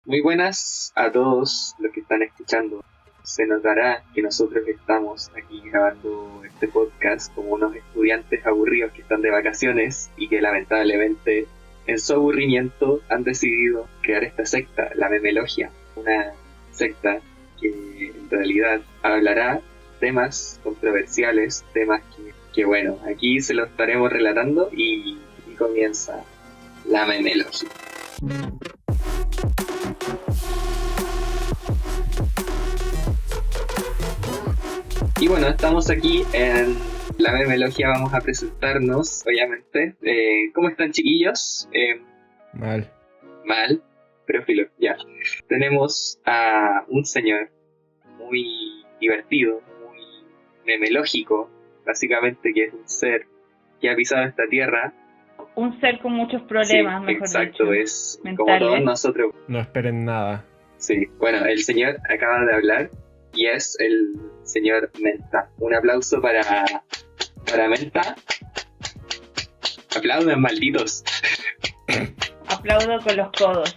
Muy buenas a todos los que están escuchando. Se notará que nosotros estamos aquí grabando este podcast como unos estudiantes aburridos que están de vacaciones y que lamentablemente en su aburrimiento han decidido crear esta secta, la Memelogia, una secta que en realidad hablará temas controversiales, temas que bueno, aquí se los estaremos relatando y comienza la Memelogia. Y bueno, estamos aquí en la Memelogia, vamos a presentarnos, obviamente. ¿Cómo están, chiquillos? Mal, pero filo, ya. Tenemos a un señor muy divertido, muy memelógico, básicamente, que es un ser que ha pisado esta tierra. Un ser con muchos problemas, Sí, mejor exacto, dicho. es mentales. como todos nosotros. no esperen nada. Sí, bueno, el señor acaba de hablar y es el señor Menta. Un aplauso para Menta. Aplaudan, malditos. Aplaudo con los codos.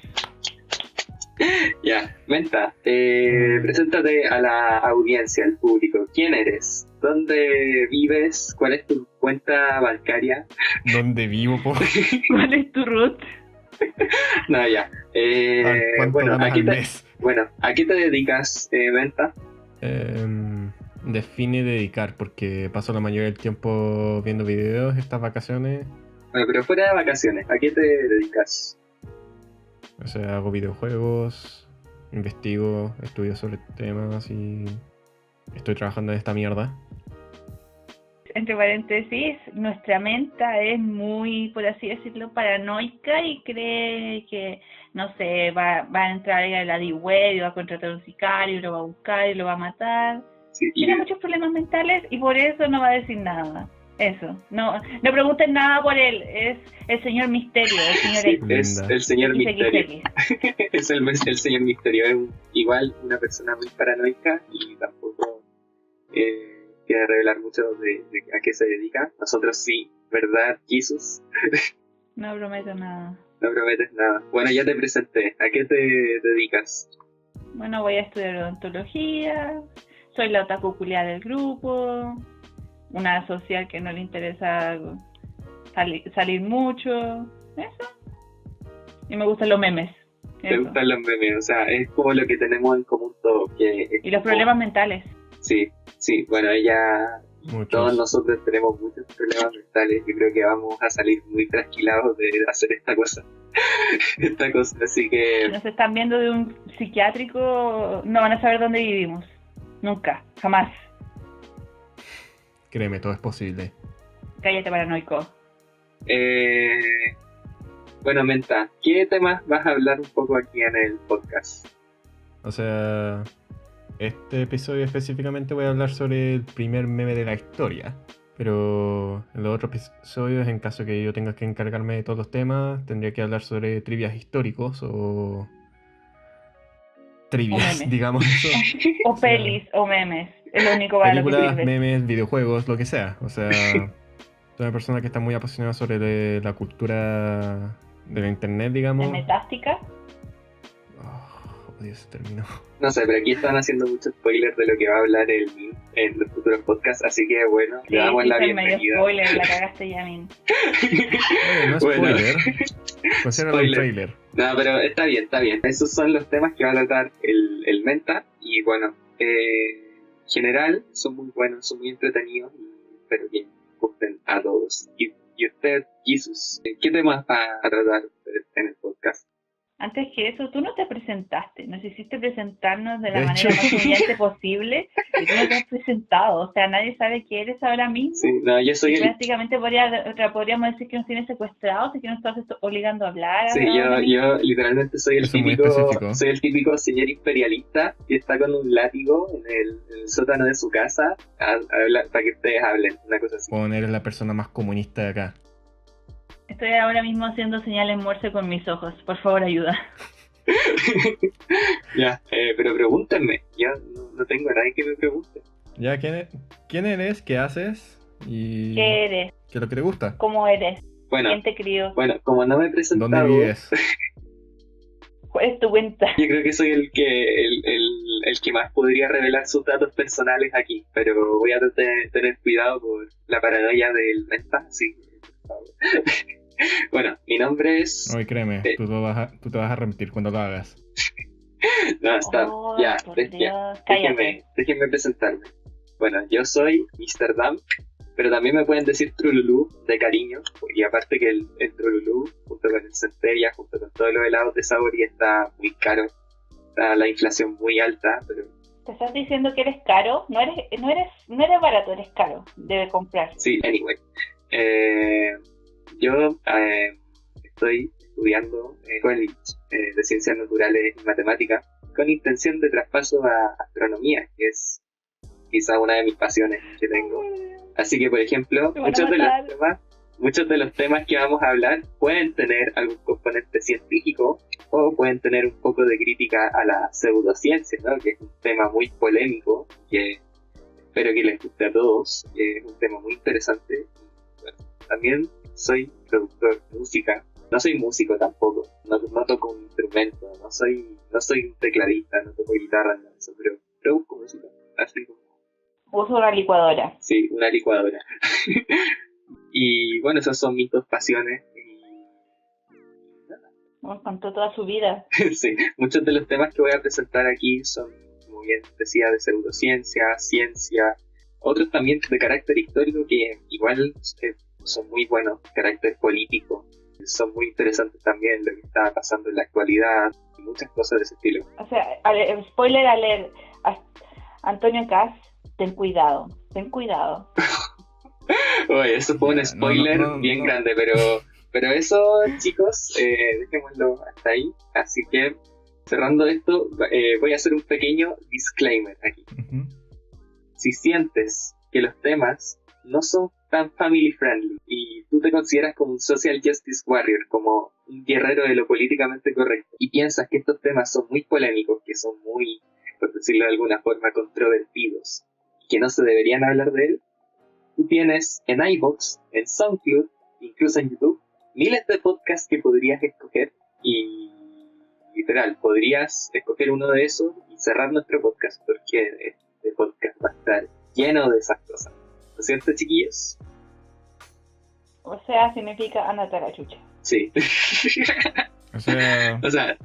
Ya, Menta, preséntate a la audiencia, al público. ¿Quién eres? ¿Dónde vives? ¿Cuál es tu cuenta bancaria? ¿Dónde vivo, po? ¿Cuál es tu root? No, ya. ¿Cuánto ganas al mes? Bueno, ¿a qué te dedicas, Menta? Define dedicar, porque paso la mayoría del tiempo viendo videos estas vacaciones. Bueno, pero fuera de vacaciones, ¿a qué te dedicas? O sea, hago videojuegos, investigo, estudio sobre temas y estoy trabajando en esta mierda. Entre paréntesis, nuestra Menta es muy, por así decirlo, paranoica y cree que, no sé, va a entrar a la Deep Web y va a contratar a un sicario, lo va a buscar y lo va a matar. Sí, Tiene muchos problemas mentales y por eso no va a decir nada. Eso, no pregunten nada por él, es el señor Misterio, el señor sí, X. es el señor Misterio. Es el señor Misterio, es igual una persona muy paranoica y tampoco quiere revelar mucho de a qué se dedica. Nosotros sí, ¿verdad, Jesus? No prometo nada. No prometes nada. Bueno, ya te presenté. ¿A qué te dedicas? Bueno, voy a estudiar odontología, soy la otaku culiá del grupo, una social que no le interesa salir mucho, eso. Y me gustan los memes. ¿Te gustan los memes? O sea, es como lo que tenemos en común todos. Y los problemas mentales. Sí, bueno, Muchos. todos nosotros tenemos muchos problemas mentales. Yo creo que vamos a salir muy trasquilados de hacer esta cosa. Así que... Si nos están viendo de un psiquiátrico, no van a saber dónde vivimos. Nunca, jamás. Créeme, todo es posible. Cállate, paranoico. Bueno, Menta, ¿qué temas vas a hablar un poco aquí en el podcast? O sea, este episodio específicamente voy a hablar sobre el primer meme de la historia. Pero en los otros episodios, en caso que yo tenga que encargarme de todos los temas, tendría que hablar sobre trivias históricos o trivias, digamos eso. O pelis o memes. Es lo único para lo que películas, sirve. memes, videojuegos, lo que sea. O sea, soy una persona que está muy apasionada sobre la cultura de la internet, digamos. ¿Es metástica? Odio ese término. No sé, pero aquí están haciendo muchos spoilers de lo que va a hablar en los futuros podcasts, así que bueno, Sí, le damos la medio bienvenida. spoiler, la cagaste, Yamin. No es Bueno. spoiler. Considéralo un trailer. No, pero está bien. Esos son los temas que va a tratar el Menta. Y bueno, en general son muy buenos, son muy entretenidos y espero que gusten a todos. Y usted, Jesus, ¿qué temas va a tratar en el podcast? Antes que eso, tú no te presentaste, nos hiciste presentarnos de la De manera hecho. más humillante posible y tú no te has presentado, o sea, nadie sabe quién eres ahora mismo. Sí, no, yo soy Y el... prácticamente podríamos decir que nos tienes secuestrados y que nos estás obligando a hablar. Sí, ahora mismo. yo literalmente soy Eso es muy específico. soy el típico señor imperialista que está con un látigo en el sótano de su casa para que ustedes hablen, una cosa así. Bueno, eres la persona más comunista de acá. Estoy ahora mismo haciendo señales Morse con mis ojos, por favor ayuda. Ya, pero pregúntenme, yo no tengo a nadie que me pregunte. Ya, ¿quién eres? ¿Qué haces? Y ¿Qué eres? ¿qué es lo que te gusta? ¿Cómo eres? Bueno, ¿Quién te crió? como no me he presentado... ¿Dónde vives? ¿Cuál es tu cuenta? Yo creo que soy el que más podría revelar sus datos personales aquí, pero voy a tener cuidado por la paranoia del menta, sí, por favor. Bueno, mi nombre es... Oye, créeme, tú te vas a arrepentir cuando lo hagas. No, está, Oh, ya, por ya, Dios, cállate. déjenme presentarme. Bueno, yo soy Mr. Dam, pero también me pueden decir Trululú de cariño, y aparte que el Trululú, junto con el Centella, junto con todos los helados de Sabori, está muy caro, está la inflación muy alta, pero ¿Te estás diciendo que eres caro? No eres barato, eres caro. Debe comprar. sí, anyway. Yo estoy estudiando college de Ciencias Naturales y Matemáticas con intención de traspaso a Astronomía, que es quizá una de mis pasiones que tengo. Así que, por ejemplo, Me van a matar. muchos de los temas que vamos a hablar pueden tener algún componente científico o pueden tener un poco de crítica a la pseudociencia, ¿no? Que es un tema muy polémico que espero que les guste a todos, que es un tema muy interesante. Bueno, también soy productor de música. No soy músico tampoco, no toco un instrumento, no soy un tecladista, no toco guitarra, nada de eso, pero produzco música, así como... Uso una licuadora. Sí, una licuadora. Y bueno, esas son mis dos pasiones. Nos contó toda su vida. Sí, muchos de los temas que voy a presentar aquí son, como bien decía, de pseudociencia, ciencia, otros también de carácter histórico que igual son muy buenos, carácter político, son muy interesantes también lo que está pasando en la actualidad y muchas cosas de ese estilo. O sea, spoiler alert. Antonio Kass, ten cuidado. Oye, eso fue un spoiler bien grande, pero eso, chicos, dejémoslo hasta ahí. Así que, cerrando esto, voy a hacer un pequeño disclaimer aquí. Ujú. Si sientes que los temas no son tan family friendly y tú te consideras como un social justice warrior, como un guerrero de lo políticamente correcto, y piensas que estos temas son muy polémicos, que son muy, por decirlo de alguna forma, controvertidos, y que no se deberían hablar de él, tú tienes en iVoox, en SoundCloud, incluso en YouTube, miles de podcasts que podrías escoger y literal, podrías escoger uno de esos y cerrar nuestro podcast porque este podcast va a estar lleno de esas cosas. ¿No es cierto, chiquillos? O sea, significa ándate a la chucha. Sí. O sea, O sea,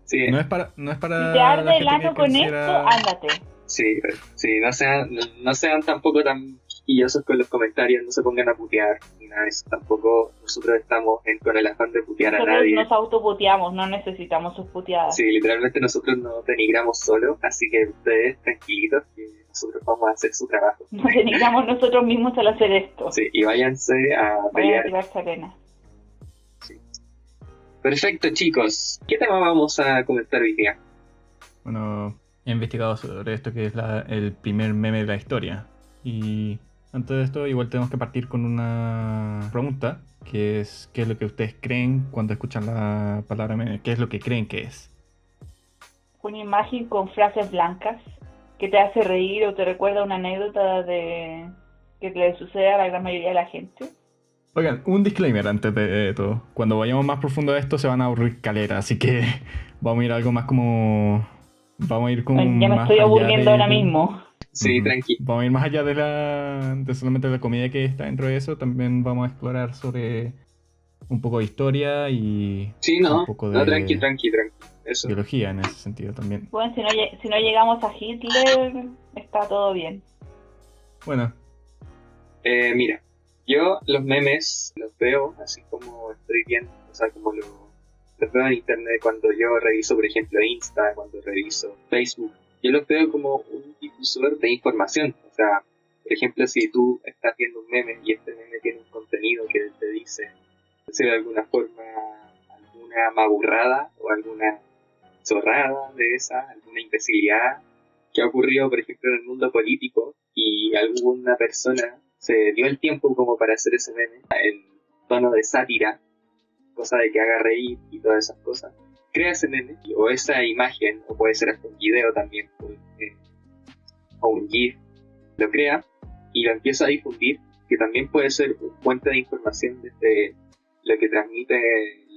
sí. no es para Si te la arde el gente ano que con considera- esto, ándate. Sí, no sean tampoco tan quillosos con los comentarios, no se pongan a putear ni nada de eso. Tampoco nosotros estamos con el afán de putear a Nosotros nadie. nos autoputeamos, no necesitamos sus puteadas. Sí, literalmente nosotros no denigramos solo, así que ustedes tranquilitos que nosotros vamos a hacer su trabajo. Nos denigramos nosotros mismos al hacer esto. Sí, y váyanse a Vayan a pelear. tirarse arena. Perfecto, chicos. ¿Qué tema vamos a comentar hoy día? Bueno, he investigado sobre esto que es el primer meme de la historia. Y antes de esto, igual tenemos que partir con una pregunta, que es ¿qué es lo que ustedes creen cuando escuchan la palabra meme? ¿Qué es lo que creen que es? Una imagen con frases blancas que te hace reír o te recuerda una anécdota de que le sucede a la gran mayoría de la gente. Oigan, un disclaimer antes de todo. Cuando vayamos más profundo de esto se van a aburrir calera, así que vamos a ir algo más como... Vamos a ir con Ya me más estoy allá aburriendo ahora mismo. Sí, Ujú. tranqui. Vamos a ir más allá de solamente la comida que está dentro de eso. También vamos a explorar sobre un poco de historia y Sí, no, un poco de no, tranqui. Eso. biología en ese sentido también. Bueno, si no llegamos a Hitler, está todo bien. Bueno, Mira, yo los memes los veo así como estoy viendo, o sea, como los veo en internet cuando yo reviso, por ejemplo, Insta, cuando reviso Facebook. Yo los veo como un difusor de información. O sea, por ejemplo, si tú estás viendo un meme y este meme tiene un contenido que te dice, de alguna forma, alguna magurrada o alguna chorrada de esa, alguna imbecilidad que ha ocurrido, por ejemplo, en el mundo político y alguna persona se dio el tiempo como para hacer ese meme en tono de sátira, cosa de que haga reír y todas esas cosas. Crea ese meme o esa imagen, o puede ser hasta un video también, o un GIF, lo crea y lo empieza a difundir, que también puede ser una fuente de información desde lo que transmite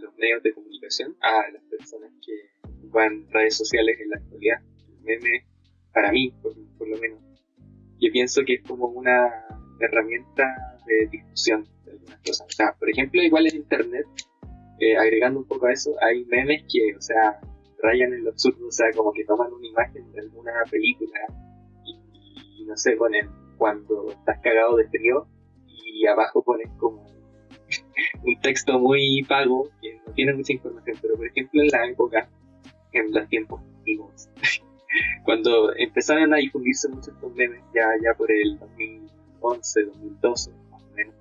los medios de comunicación a las personas que ocupan redes sociales en la actualidad. El meme, para mí, por lo menos, yo pienso que es como una herramienta de difusión de algunas cosas. O sea, por ejemplo, igual en internet, agregando un poco a eso, hay memes que, o sea, rayan en lo absurdo, o sea, como que toman una imagen de alguna película y no sé, ponen cuando estás cagado de frío y abajo ponen como un texto muy vago que no tiene mucha información, pero por ejemplo en la época, en los tiempos antiguos, cuando empezaron a difundirse muchos estos memes, ya por el 2011, 2012, más o menos,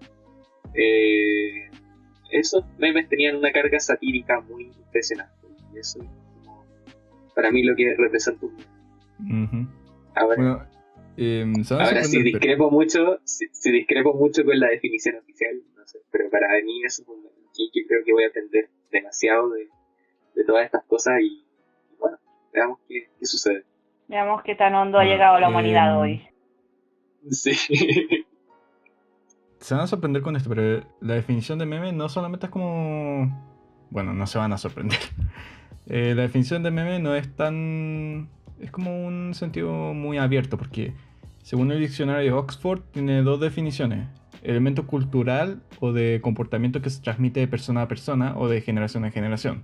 esos memes tenían una carga satírica muy impresionante, y eso es como, para mí, lo que representa un meme. Ujú. Ahora, Bueno, se van a ahora si sorprender, discrepo mucho, si discrepo mucho con la definición oficial, no sé, pero para mí eso es un meme, y yo creo que voy a aprender demasiado de todas estas cosas y bueno, veamos qué sucede. Veamos qué tan hondo ha Bueno, llegado la humanidad hoy. Sí. se van a sorprender con esto, pero la definición de meme no solamente es como... Bueno, no se van a sorprender. La definición de meme no es tan... Es como un sentido muy abierto, porque según el diccionario de Oxford tiene dos definiciones. Elemento cultural o de comportamiento que se transmite de persona a persona o de generación en generación.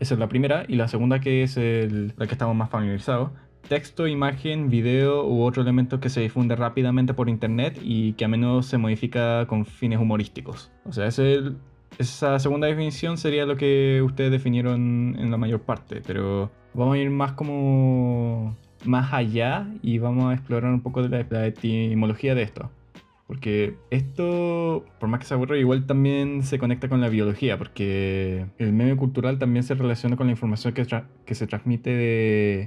Esa es la primera. Y la segunda, que es la que estamos más familiarizados: texto, imagen, video u otro elemento que se difunde rápidamente por internet y que a menudo se modifica con fines humorísticos. O sea, esa segunda definición sería lo que ustedes definieron en la mayor parte, pero vamos a ir más allá y vamos a explorar un poco de la etimología de esto. Porque esto, por más que se aburra, igual también se conecta con la biología, porque el meme cultural también se relaciona con la información que se transmite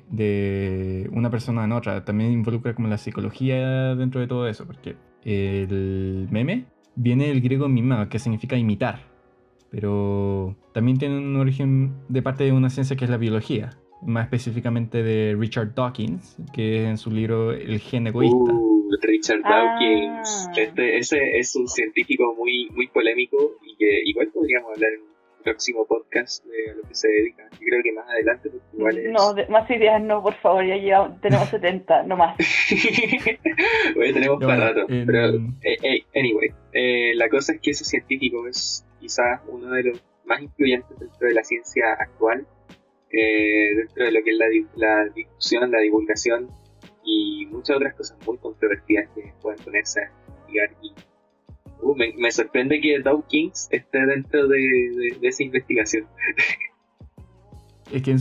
de una persona en otra. También involucra como la psicología dentro de todo eso, porque el meme viene del griego mima, que significa imitar, pero también tiene un origen de parte de una ciencia que es la biología, más específicamente de Richard Dawkins, que en su libro El gen egoísta. Richard Dawkins. Ese es un científico muy, muy polémico y que igual podríamos hablar en un próximo podcast de a lo que se dedica. Yo creo que más adelante, porque igual es... No, más ideas no, por favor, tenemos 70, no más. Bueno, tenemos Ya, para bueno, rato. Pero, anyway, la cosa es que ese científico es quizás uno de los más influyentes dentro de la ciencia actual, dentro de lo que es la difusión, la divulgación y muchas otras cosas muy controvertidas que pueden ponerse a investigar. Y me sorprende que Dawkins esté dentro de esa investigación. Es que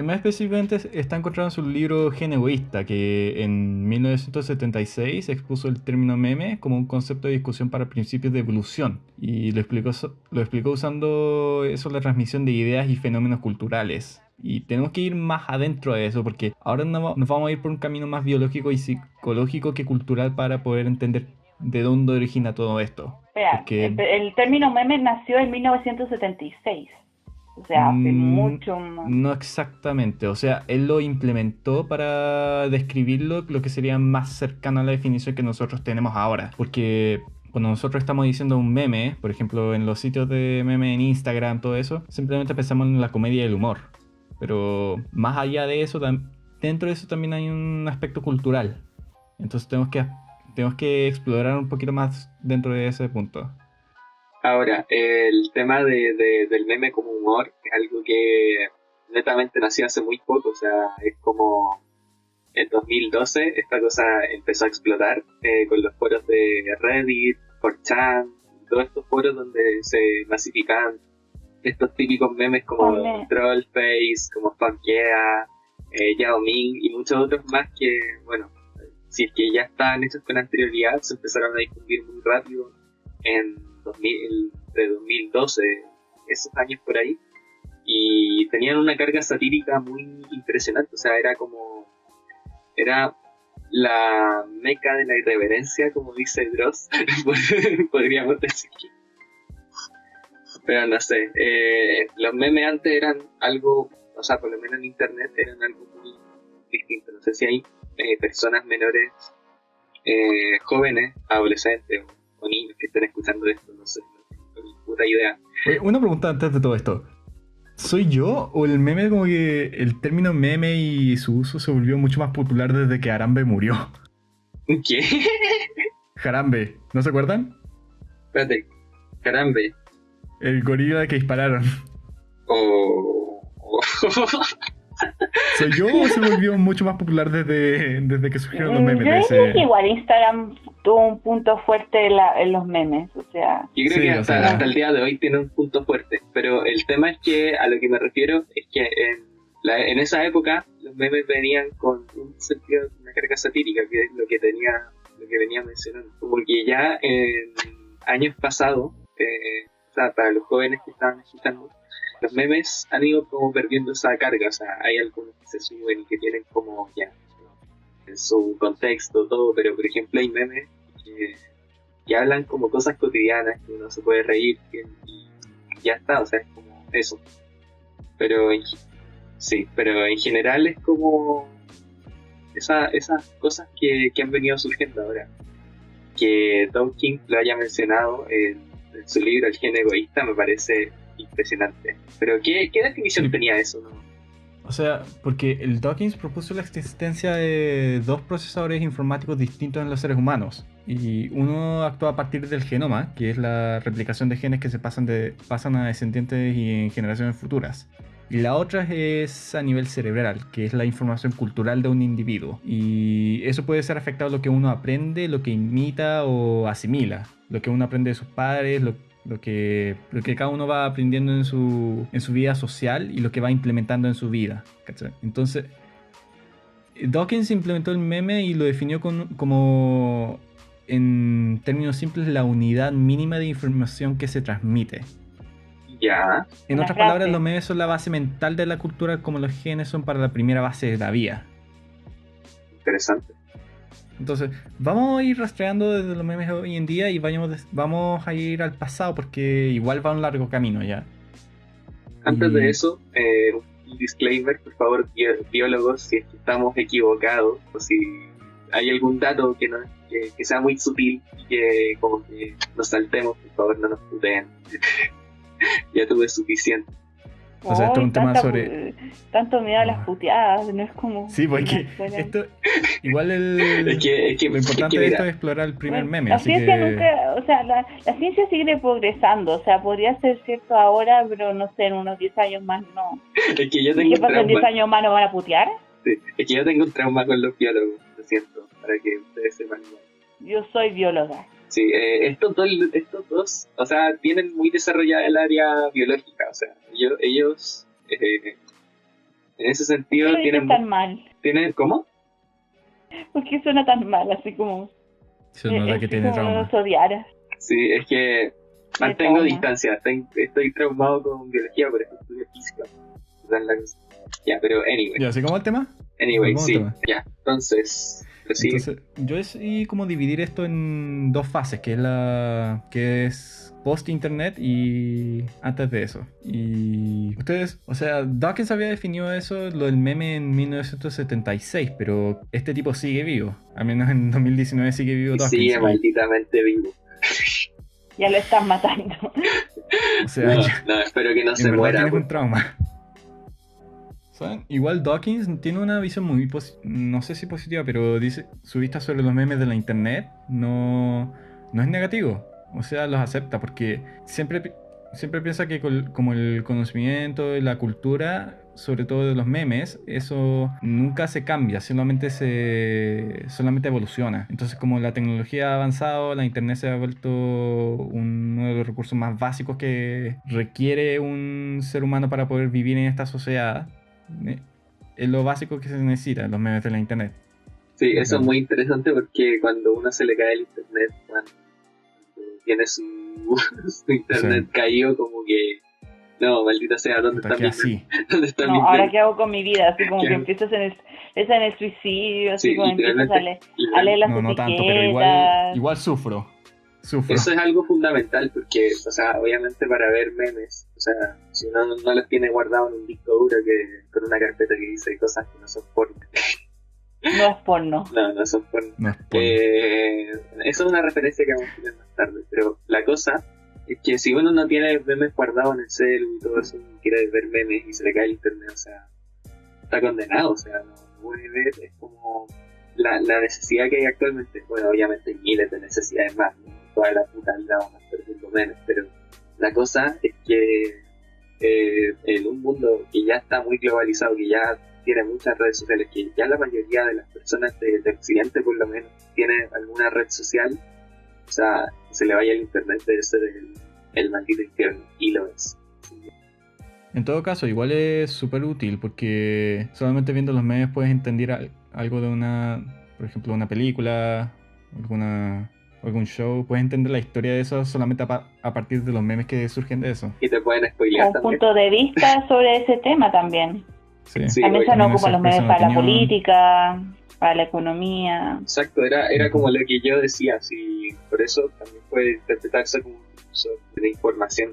más específicamente está encontrado en su libro Gen Egoísta, que en 1976 expuso el término meme como un concepto de discusión para principios de evolución, y lo explicó usando eso, la transmisión de ideas y fenómenos culturales. Y tenemos que ir más adentro de eso, porque ahora nos vamos a ir por un camino más biológico y psicológico que cultural para poder entender de dónde origina todo esto. Espera, Porque el término meme nació en 1976. O sea, hace mucho más. no exactamente, o sea, él lo implementó para describirlo, lo que sería más cercano a la definición que nosotros tenemos ahora. Porque cuando nosotros estamos diciendo un meme, por ejemplo, en los sitios de meme en Instagram, todo eso, simplemente pensamos en la comedia y el humor. Pero más allá de eso, dentro de eso también hay un aspecto cultural. Entonces tenemos que explorar un poquito más dentro de ese punto. Ahora, el tema del meme como humor es algo que netamente nació hace muy poco, o sea, es como en 2012 esta cosa empezó a explotar con los foros de Reddit, 4chan, todos estos foros donde se masificaban estos típicos memes como Trollface, como Fuck Yeah, Yao Ming y muchos otros más que, bueno, si es que ya estaban hechos con anterioridad, se empezaron a difundir muy rápido en 2012, esos años por ahí, y tenían una carga satírica muy impresionante, o sea, era la meca de la irreverencia, como dice Dross, podríamos decir. Pero no sé, los memes antes eran algo, o sea, por lo menos en internet eran algo muy distinto. No sé si hay personas menores, jóvenes, adolescentes o niños que estén escuchando esto, no sé, no tengo ni puta idea. Oye, una pregunta antes de todo esto. ¿Soy yo o el meme como que el término meme y su uso se volvió mucho más popular desde que Harambe murió? ¿Qué? Harambe, ¿no se acuerdan? Espérate, carambe. El gorila que dispararon. O... ¿Soy yo o se volvió mucho más popular desde que surgieron los memes Yo de diría ese? que igual Instagram tuvo un punto fuerte en los memes, o sea, Yo creo Sí, que o hasta, sea- hasta el día de hoy tiene un punto fuerte, pero el tema es que a lo que me refiero es que en esa época los memes venían con un sentido, una carga satírica, que es lo que venía mencionando. Como que ya en años pasados, o sea, para los jóvenes que estaban escuchando, los memes han ido como perdiendo esa carga, o sea, hay algunos que se suben y que tienen como ya en su contexto, todo, pero por ejemplo hay memes que hablan como cosas cotidianas, que uno se puede reír y ya está, o sea, es como eso. Pero sí, pero en general es como esas cosas que han venido surgiendo ahora. Que Dawkins lo haya mencionado en su libro El gen egoísta me parece impresionante. Pero ¿qué definición Sí. tenía eso? ¿No? O sea, porque el Dawkins propuso la existencia de dos procesadores informáticos distintos en los seres humanos. Y uno actúa a partir del genoma, que es la replicación de genes que se pasan a descendientes y en generaciones futuras. Y la otra es a nivel cerebral, que es la información cultural de un individuo. Y eso puede ser afectado a lo que uno aprende, lo que imita o asimila. Lo que uno aprende de sus padres, lo que cada uno va aprendiendo en su vida social y lo que va implementando en su vida. ¿Cachai? Entonces, Dawkins implementó el meme y lo definió como, en términos simples, la unidad mínima de información que se transmite. Ya, En Una otras frase. palabras, los memes son la base mental de la cultura, como los genes son para la primera base de la vida. interesante. Entonces, vamos a ir rastreando desde los memes hoy en día y vamos a ir al pasado porque igual va un largo camino ya. Antes Y- de eso, un disclaimer, por favor, biólogos, si es que estamos equivocados o si hay algún dato que sea muy sutil y que como que nos saltemos, por favor no nos puteen. Ya tuve suficiente. O sea, esto es un tema tanta sobre- tanto miedo a las Ah. puteadas, no es como Sí, en la porque escuela. esto, igual Es que lo importante de mira, esto es explorar el primer Bueno, meme, la así ciencia que... nunca, o sea, la ciencia sigue progresando, o sea, podría ser cierto ahora, pero no sé, en unos 10 años más no. es que yo ¿Y tengo qué un pasa, en 10 trauma. años más nos van a putear? Sí, es que yo tengo un trauma con los biólogos, lo siento, para que ustedes sepan. Yo soy bióloga. Sí, estos dos, o sea, tienen muy desarrollada el área biológica, o sea, ellos en ese ¿Por sentido qué lo dices tienen, tan mal? ¿cómo? ¿Por qué suena tan mal? Así como, Se nota que así tiene como trauma. nos odiara. Sí, es que mantengo trauma. distancia, estoy traumado con biología, por eso estudio física. Esa es la cosa. Ya, pero Ya, así como el tema. anyway, volvamos al sí, tema. ya, entonces, prosigue. Entonces, yo decidí como dividir esto en dos fases, que es post-internet y antes de eso. Y ustedes, o sea, Dawkins había definido eso, lo del meme en 1976, pero este tipo sigue vivo. Al menos en 2019 sigue vivo Y Dawkins. sigue Y, malditamente vivo. Ya lo están matando. o sea, No, ya- no, espero que no en se verdad muera. tienes por un trauma. ¿Saben? Igual Dawkins tiene una visión muy no sé si positiva, pero dice su vista sobre los memes de la internet no es negativo. O sea, los acepta porque siempre piensa que como el conocimiento y la cultura, sobre todo de los memes, eso nunca se cambia, solamente evoluciona. Entonces, como la tecnología ha avanzado, la internet se ha vuelto uno de los recursos más básicos que requiere un ser humano para poder vivir en esta sociedad. Es lo básico que se necesita, los memes de la internet. Sí, eso es Claro. muy interesante porque cuando uno se le cae el internet, cuando tiene su internet caído, como que no, maldita sea, ¿dónde Hasta está que mi así. ¿Dónde está mi No, ahora qué hago con mi vida, así como ¿Qué que hago? empiezas en el suicidio, así Sí, como empiezas literalmente, a leer las No tanto, pero etiquetas. igual sufro. Eso es algo fundamental porque, o sea, obviamente para ver memes, o sea, si uno no los tiene guardados en un disco duro con una carpeta que dice cosas que no son porno. No es porno. No son porno. No es porno. Eso es una referencia que vamos a tener más tarde, pero la cosa Es que si uno no tiene memes guardados en el celu y todo eso, no quiere ver memes y se le cae el internet, o sea, está condenado, o sea, no puede ver, es como la necesidad que hay actualmente. Bueno, obviamente hay miles de necesidades más, ¿no? Toda la puta vida vamos a estar viendo memes, pero la cosa es que en un mundo que ya está muy globalizado, que ya tiene muchas redes sociales, que ya la mayoría de las personas de Occidente por lo menos tiene alguna red social, o sea, se le vaya el internet debe ser el maldito infierno, y lo es. En todo caso, igual es súper útil porque solamente viendo los memes puedes entender algo de una, por ejemplo, una película, algún show. Puedes entender la historia de eso solamente a partir de los memes que surgen de eso. Y te pueden spoilear Un también. punto de vista sobre ese tema también. Sí. Sí, También se oye, nos ocupan los memes expresa para la opinión. política, para la economía. exacto, era como lo que yo decía, sí, por eso también puede interpretarse como un uso de información.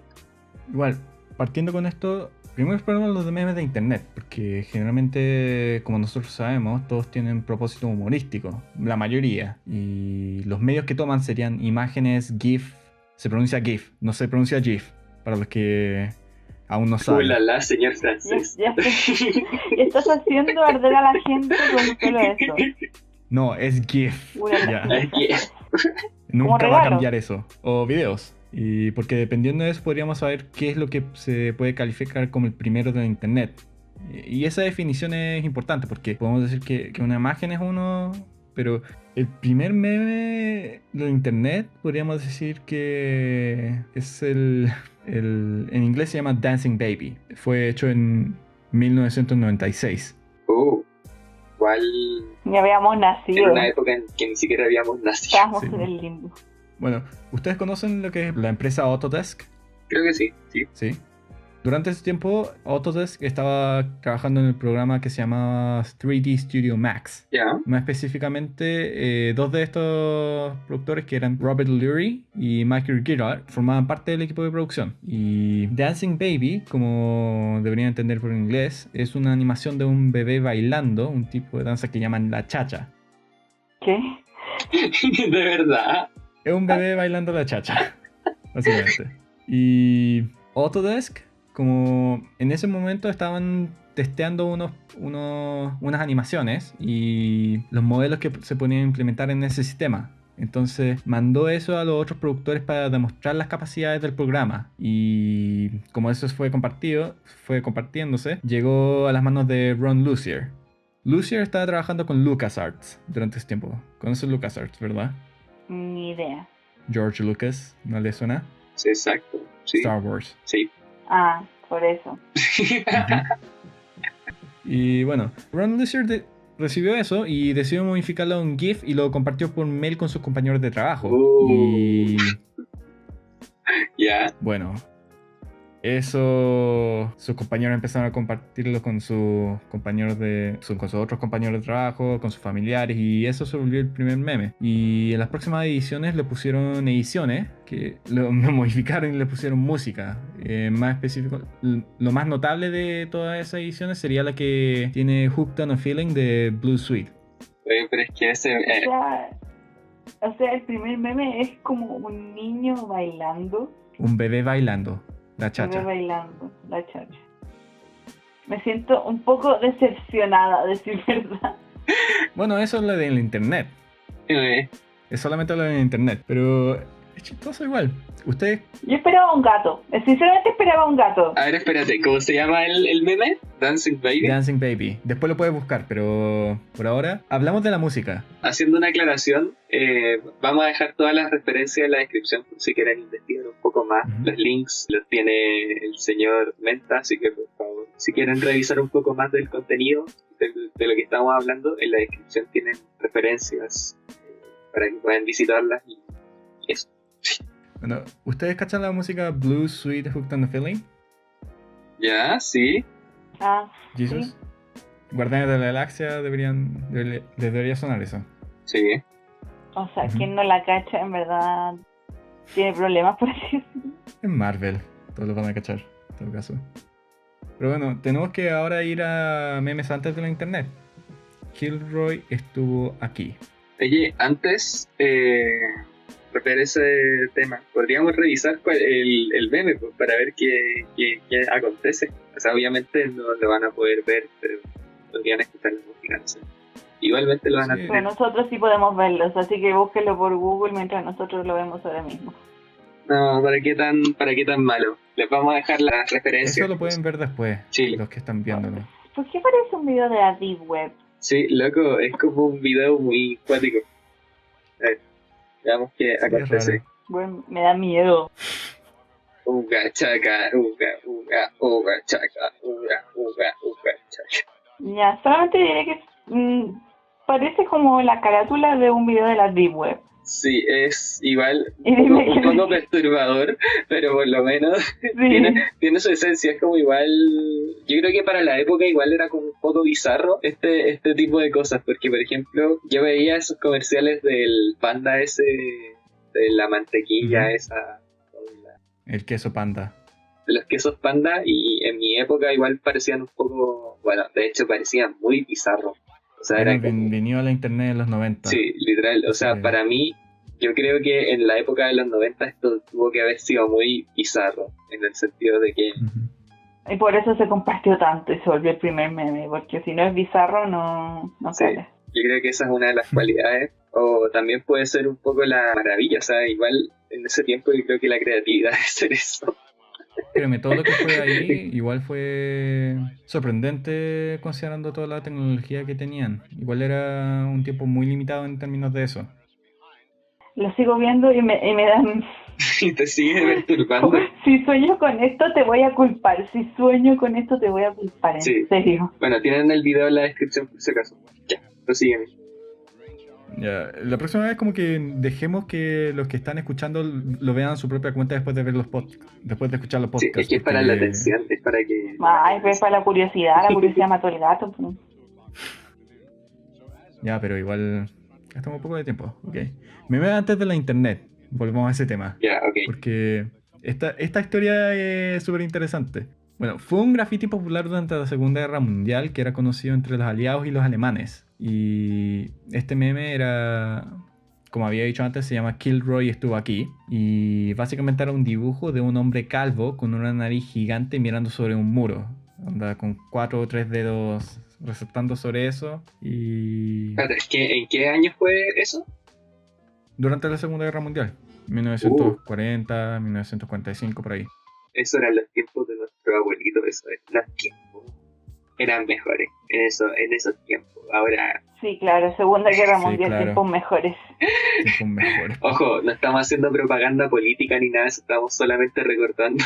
Igual, partiendo con esto, primero exploramos los memes de internet, porque generalmente, como nosotros sabemos, todos tienen propósito humorístico, la mayoría. Y los medios que toman serían imágenes, GIF, se pronuncia GIF, no se pronuncia GIF, para los que aún no saben. Ulala, señor francés. Ya estás haciendo arder a la gente con solo eso. No, es GIF. Ulala. Ya. Es que- Nunca Como va a regalo. cambiar eso. O videos. Y porque dependiendo de eso podríamos saber qué es lo que se puede calificar como el primero de internet. Y esa definición es importante porque podemos decir que una imagen es uno, pero el primer meme de internet podríamos decir que es en inglés se llama Dancing Baby. Fue hecho en 1996. Igual Ya habíamos en nacido. una época en que ni siquiera habíamos nacido. Estábamos Sí. en el limbo. Bueno, ¿ustedes conocen lo que es la empresa Autodesk? Creo que sí, sí. Sí. Durante ese tiempo, Autodesk estaba trabajando en el programa que se llamaba 3D Studio Max. Ya. Más específicamente, dos de estos productores, que eran Robert Lurie y Michael Girard, formaban parte del equipo de producción. Y Dancing Baby, como deberían entender por inglés, es una animación de un bebé bailando, un tipo de danza que llaman la chacha. ¿Qué? De verdad. Es un bebé bailando la chacha, básicamente. Y Autodesk, como en ese momento estaban testeando unas animaciones y los modelos que se podían implementar en ese sistema. Entonces mandó eso a los otros productores para demostrar las capacidades del programa. Y como eso fue compartiéndose, llegó a las manos de Ron Lucier. Lucier estaba trabajando con LucasArts durante ese tiempo. ¿Conoces LucasArts, verdad? Ni idea. George Lucas, ¿no le suena? Sí, exacto. Sí. Star Wars. Sí. Ah, por eso. Y bueno, Ron Lucier recibió eso y decidió modificarlo a un GIF y lo compartió por mail con sus compañeros de trabajo. Y Ya. bueno, eso sus compañeros empezaron a compartirlo con sus con sus otros compañeros de trabajo, con sus familiares, y eso se volvió el primer meme. Y en las próximas ediciones le pusieron ediciones que lo modificaron y le pusieron música. Más específico, lo más notable de todas esas ediciones sería la que tiene Hooked on a Feeling de Blue Suite. Oye, pero es que ese... O sea, el primer meme es como un niño bailando. Un bebé bailando, la Un chacha. bebé bailando, la chacha. Me siento un poco decepcionada, a decir verdad. Bueno, eso es lo del internet. Es solamente lo del internet, pero es chistoso igual. Ustedes, Yo esperaba un gato. Sinceramente esperaba un gato. A ver, espérate, ¿cómo se llama el meme? Dancing Baby. Dancing Baby, después lo puedes buscar, pero por ahora hablamos de la música. Haciendo una aclaración, vamos a dejar todas las referencias en la descripción por si quieren investigar un poco más. Ujú. Los links los tiene el señor Menta, así que por favor, si quieren revisar un poco más del contenido de lo que estamos hablando, en la descripción tienen referencias para que puedan visitarlas y eso. Bueno, ¿ustedes cachan la música Blue Suite Hooked on a Feeling? Ya, sí. Ah, Jesus. sí. Guardianes de la Galaxia les debería sonar eso. Sí. O sea, Ujú. quien no la cacha, en verdad, tiene problemas, por así decirlo. En Marvel, todos lo van a cachar, en todo caso. Pero bueno, tenemos que ahora ir a memes antes de la internet. Kilroy estuvo aquí. Oye, antes, ver ese tema. Podríamos revisar el meme pues, para ver qué acontece. O sea, obviamente no lo van a poder ver, pero podrían escuchar la música, no sé. Igualmente lo van a Sí. tener. Pero nosotros sí podemos verlos, así que búsquenlo por Google mientras nosotros lo vemos ahora mismo. No, ¿para qué tan malo? Les vamos a dejar las referencias. Eso lo pueden ver después, Sí. los que están viéndolo. ¿Por qué parece un video de la Deep Web? Sí, loco, es como un video muy cuático. A ver, veamos qué Sí, es acontece. raro. Bueno, me da miedo. Uga chaca, uga chaca, uga chaca. Ya, solamente diré que parece como la carátula de un video de la Deep Web. Sí, es igual Y dime un que- poco perturbador, pero por lo menos Sí. tiene su esencia. Es como igual, yo creo que para la época igual era como un poco bizarro este tipo de cosas, porque por ejemplo yo veía esos comerciales del panda ese, de la mantequilla Ujú. esa, con El queso panda. de los quesos panda, y en mi época igual parecían un poco, bueno, de hecho parecían muy bizarros. O sea, era Era como, bienvenido a la internet en los 90. sí, literal, o sea, Sí. para mí, yo creo que en la época de los 90 esto tuvo que haber sido muy bizarro, en el sentido de que, Ujú. Y por eso se compartió tanto y se volvió el primer meme, porque si no es bizarro no sí, cala. yo creo que esa es una de las cualidades, o también puede ser un poco la maravilla, o sea, igual en ese tiempo yo creo que la creatividad es ser eso. Créeme, todo lo que fue ahí igual fue sorprendente considerando toda la tecnología que tenían. Igual era un tiempo muy limitado en términos de eso. Lo sigo viendo y me dan... Y te sigue perturbando. Si sueño con esto te voy a culpar, si sueño con esto te voy a culpar, en Sí. serio. Bueno, tienen el video en la descripción por si acaso. Ya, prosígueme. Ya, la próxima vez como que dejemos que los que están escuchando lo vean a su propia cuenta después de ver los podcasts, después de escuchar los Sí, podcasts. es que es para porque- la atención, es para que... Ay, pues para la curiosidad mató el gato. Pues. Ya, pero igual gastamos un poco de tiempo. Ok. Meme antes de la internet. Volvamos a ese tema. Ya, ok. Porque esta historia es súper interesante. Bueno, fue un graffiti popular durante la Segunda Guerra Mundial que era conocido entre los aliados y los alemanes. Y este meme era, como había dicho antes, se llama Kilroy estuvo aquí. Y básicamente era un dibujo de un hombre calvo con una nariz gigante mirando sobre un muro. Onda, con 4 o 3 dedos resaltando sobre eso. Y Espérate, ¿en qué año fue eso? durante la Segunda Guerra Mundial, 1940, 1945, por ahí. Eso eran los tiempos de nuestro abuelito, eso es. Los tiempos eran mejores en esos tiempos. Ahora, Sí, claro, Segunda Guerra Sí, Mundial, claro. tiempos mejores. Tiempos mejores. ojo, no estamos haciendo propaganda política ni nada de eso, estamos solamente recordando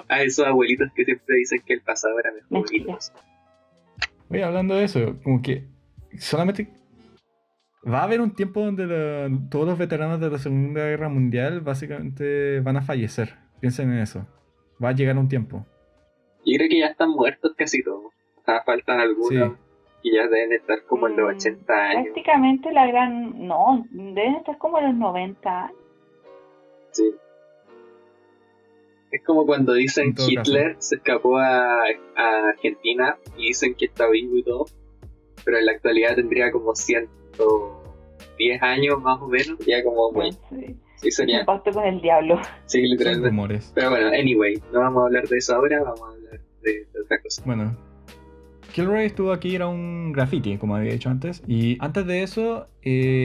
a esos abuelitos que siempre dicen que el pasado era mejor. Mentira. Oye, hablando de eso, como que solamente va a haber un tiempo donde todos los veteranos de la Segunda Guerra Mundial básicamente van a fallecer. Piensen en eso. Va a llegar un tiempo. Yo creo que ya están muertos casi todos. O sea, faltan algunos Sí. que ya deben estar como en los 80 años. Prácticamente la gran... No, deben estar como en los 90 años. Sí. Es como cuando dicen En todo Hitler se escapó a Argentina y dicen que está vivo y todo, pero en la actualidad tendría como 110 años más o menos, ya como, bueno, Sí. sí sería, Un pacto con el diablo. sí, Son literalmente. rumores. Pero bueno, anyway, no vamos a hablar de eso ahora, vamos a hablar de otra cosa. Bueno, Kilroy estuvo aquí, era un graffiti, como había dicho antes. Y antes de eso,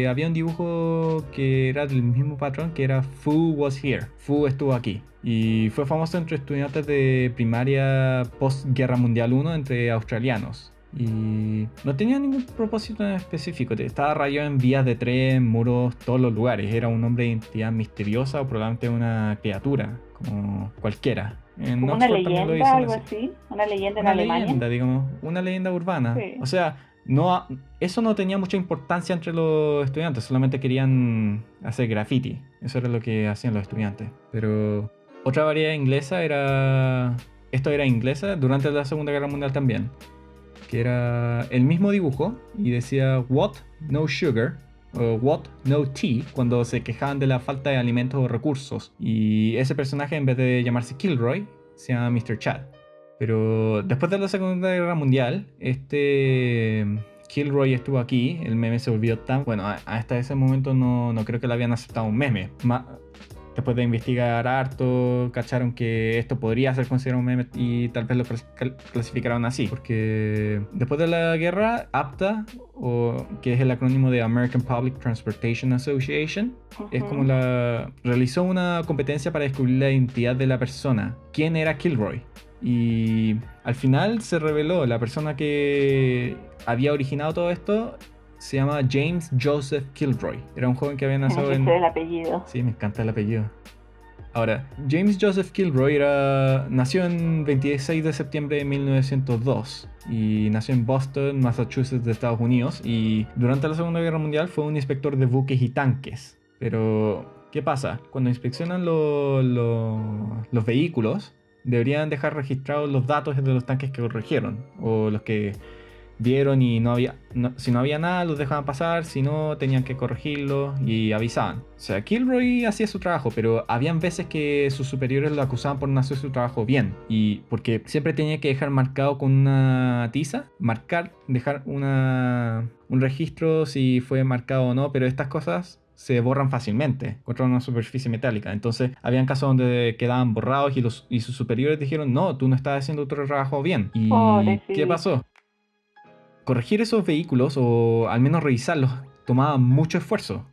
había un dibujo que era del mismo patrón, que era Fu was here. Fu estuvo aquí. Y fue famoso entre estudiantes de primaria post-Guerra Mundial 1 entre australianos. Y no tenía ningún propósito en específico. Estaba rayado en vías de tren, muros, todos los lugares. Era un hombre de identidad misteriosa o probablemente una criatura, como cualquiera. En Como una Oxford también lo leyenda, dicen algo así. así. Una leyenda en Una Alemania. leyenda, digamos, una leyenda urbana. Sí. O sea, no, eso no tenía mucha importancia entre los estudiantes, solamente querían hacer graffiti. Eso era lo que hacían los estudiantes. Pero otra variedad inglesa era... Esto era inglesa durante la Segunda Guerra Mundial también. Que era el mismo dibujo y decía What? No sugar. O What? No tea. Cuando se quejaban de la falta de alimentos o recursos. Y ese personaje, en vez de llamarse Kilroy, se llama Mr. Chad. Pero después de la Segunda Guerra Mundial, este Kilroy estuvo aquí, el meme se volvió tan... Bueno, hasta ese momento no creo que lo habían aceptado un meme. Después de investigar harto, cacharon que esto podría ser considerado un meme y tal vez lo clasificaron así. Porque después de la guerra, APTA, que es el acrónimo de American Public Transportation Association, es como realizó una competencia para descubrir la identidad de la persona. ¿Quién era Kilroy? Y al final se reveló la persona que había originado todo esto. Se llama James Joseph Kilroy. Era un joven que había nacido en... el apellido. Sí, me encanta el apellido. Ahora, James Joseph Kilroy nació en 26 de septiembre de 1902 y nació en Boston, Massachusetts, de Estados Unidos, y durante la Segunda Guerra Mundial fue un inspector de buques y tanques. Pero, ¿qué pasa? Cuando inspeccionan los vehículos, deberían dejar registrados los datos de los tanques que corrigieron, o los que vieron y si no había nada los dejaban pasar, si no tenían que corregirlo y avisaban. O sea, Kilroy hacía su trabajo, pero habían veces que sus superiores lo acusaban por no hacer su trabajo bien, y porque siempre tenía que dejar marcado con una tiza, dejar un registro si fue marcado o no, pero estas cosas se borran fácilmente contra una superficie metálica. Entonces habían casos donde quedaban borrados y sus superiores dijeron: no, tú no estás haciendo tu trabajo bien. ¿Y qué pasó? Corregir esos vehículos, o al menos revisarlos, tomaba mucho esfuerzo,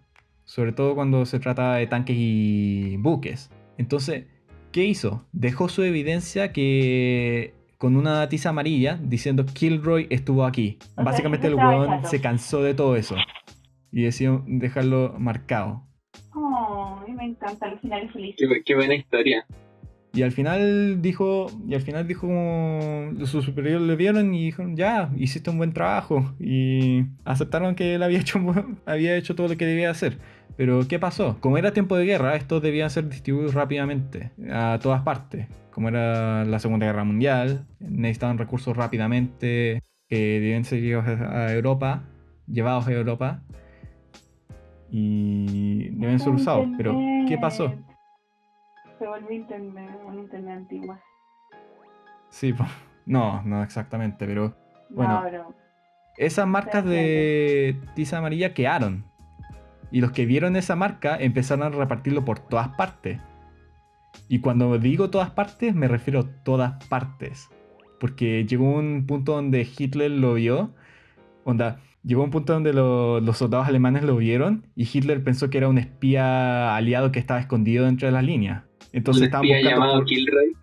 sobre todo cuando se trataba de tanques y buques. Entonces, ¿qué hizo? Dejó su evidencia con una tiza amarilla diciendo: Kilroy estuvo aquí. Básicamente el huevón se cansó de todo eso y decidió dejarlo marcado. Oh, me encanta, al final es feliz. Qué buena historia. Y al final dijo como sus superiores le vieron y dijeron: ya, hiciste un buen trabajo. Y aceptaron que él había hecho todo lo que debía hacer. Pero ¿qué pasó? Como era tiempo de guerra, estos debían ser distribuidos rápidamente a todas partes. Como era la Segunda Guerra Mundial, necesitaban recursos rápidamente que debían ser llevados a Europa. Y deben ser usados. Pero ¿qué pasó? Se volvió un internet antigua. Sí, no exactamente, pero bueno, pero esas marcas de tiza amarilla quedaron. Y los que vieron esa marca empezaron a repartirlo por todas partes. Y cuando digo todas partes, me refiero a todas partes. Porque llegó un punto donde Hitler lo vio. Llegó un punto donde los soldados alemanes lo vieron y Hitler pensó que era un espía aliado que estaba escondido dentro de las líneas. Entonces estaban buscando Kilroy.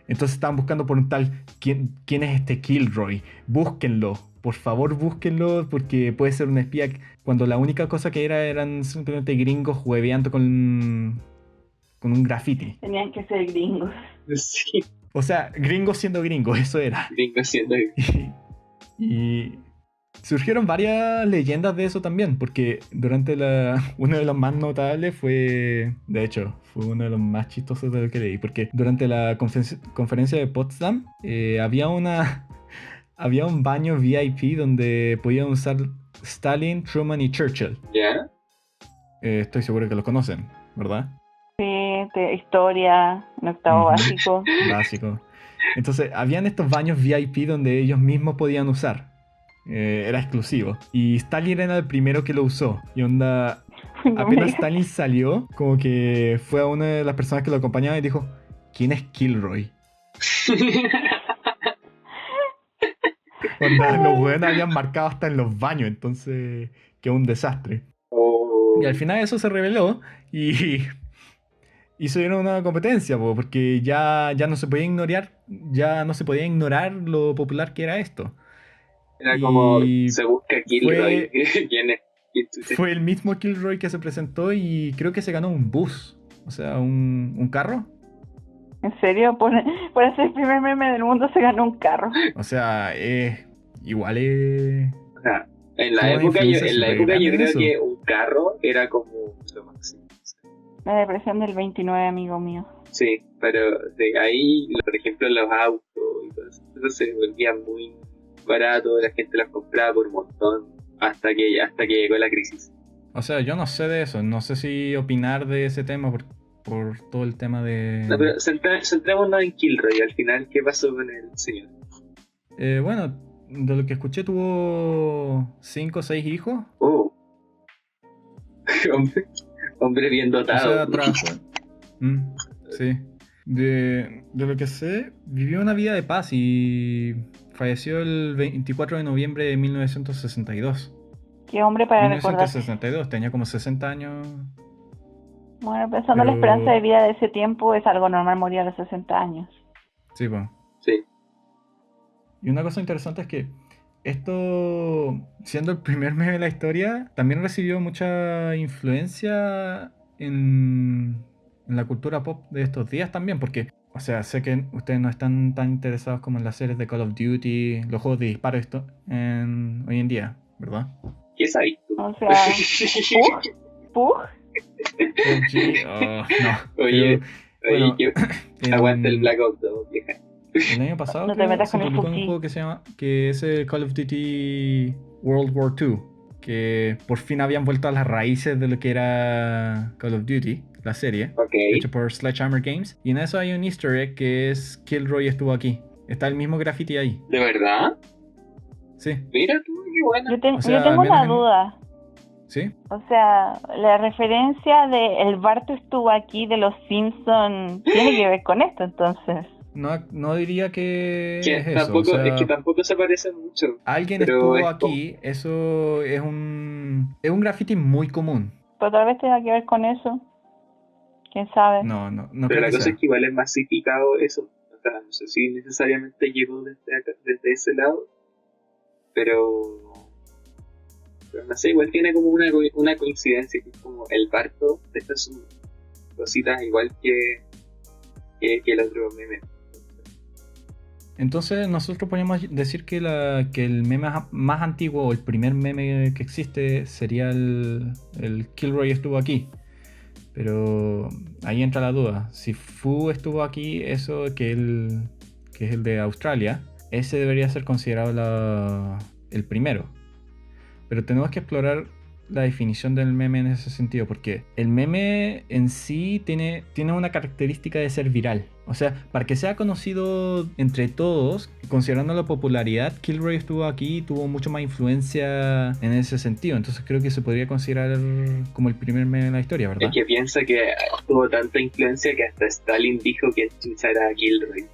Entonces estaban buscando por un tal... ¿Quién es este Kilroy? Búsquenlo. Por favor, búsquenlo, porque puede ser un espía. Cuando la única cosa que eran simplemente gringos hueveando con un graffiti. Tenían que ser gringos. Sí. O sea, gringos siendo gringos, eso era. Gringos siendo gringos. Y surgieron varias leyendas de eso también, porque uno de los más notables fue uno de los más chistosos de lo que leí, porque durante la conferencia de Potsdam había un baño VIP donde podían usar Stalin, Truman y Churchill. ¿Ya? Estoy seguro que lo conocen, ¿verdad? Sí, historia, en octavo básico. Básico. Entonces, habían estos baños VIP donde ellos mismos podían usar. Era exclusivo. Y Stalin era el primero que lo usó. Y apenas Stalin salió, como que fue a una de las personas que lo acompañaba y dijo: ¿quién es Kilroy? Los hueones habían marcado hasta en los baños, entonces quedó un desastre. Y al final eso se reveló y hicieron una competencia, porque ya no se podía ignorar lo popular que era esto. Era como, se busca Kilroy. ¿Quién es? Fue el mismo Kilroy que se presentó y creo que se ganó un bus, o sea, un carro. ¿En serio? Por ser el primer meme del mundo se ganó un carro. O sea, igual es... O sea, en la época yo creo que un carro era como lo máximo. La depresión del 29, amigo mío. Sí, pero de ahí, por ejemplo, los autos y todo eso se volvían muy barato, la gente los compraba por un montón hasta que llegó la crisis. O sea, yo no sé de eso, no sé si opinar de ese tema por todo el tema de... No, pero centrémonos en Kilroy. Al final, ¿qué pasó con el señor? Bueno, de lo que escuché, tuvo 5 o 6 hijos. Oh, hombre, hombre bien O dotado. sea, trabajó. Sí. De lo que sé, vivió una vida de paz y falleció el 24 de noviembre de 1962. Qué hombre para recordar. 1962, tenía como 60 años. Bueno, pensando en la Pero- esperanza de vida de ese tiempo, es algo normal morir a los 60 años. Sí, pues. Sí. Y una cosa interesante es que esto, siendo el primer meme de la historia, también recibió mucha influencia en la cultura pop de estos días también, porque, o sea, sé que ustedes no están tan interesados como en las series de Call of Duty, los juegos de disparo hoy en día, ¿verdad? ¿Qué sabes tú? O sea, ¿Pug? PUBG, no. Oye, Pero, oye, en- aguanta el Black Ops 2, vieja. El año pasado No te creo, metas se con el publicó un PUBG. juego que es el Call of Duty World War II, que por fin habían vuelto a las raíces de lo que era Call of Duty, la serie, Ok. hecha por Sledgehammer Games. Y en eso hay un easter egg que es Kilroy estuvo aquí. Está el mismo graffiti ahí. ¿De verdad? Sí, Mira tú, qué bueno. O sea, Yo tengo al menos una duda. sí. O sea, la referencia de el Barto estuvo aquí de los Simpsons tiene que ver con esto, entonces. No diría que Que es eso. tampoco, O sea, es que tampoco se parece mucho. alguien pero estuvo es aquí, eso es un graffiti muy común. Pero tal vez tenga que ver con eso. ¿Quién sabe? No Pero creo la que cosa sea. es que igual es masificado eso. O sea, no sé si necesariamente llegó desde ese lado. Pero no sé, igual tiene como una coincidencia. Que es como el Barto deja sus cositas igual que el otro meme. Entonces nosotros podríamos decir que el meme más antiguo o el primer meme que existe sería el Kilroy estuvo aquí. Pero ahí entra la duda. Si Fu estuvo aquí, eso que es el de Australia, ese debería ser considerado el primero. Pero tenemos que explorar la definición del meme en ese sentido, porque el meme en sí tiene una característica de ser viral. O sea, para que sea conocido entre todos, considerando la popularidad, Kilroy estuvo aquí y tuvo mucho más influencia en ese sentido. Entonces creo que se podría considerar como el primer meme de la historia, ¿verdad? Es que piensa que tuvo tanta influencia que hasta Stalin dijo que chucha era Kilroy.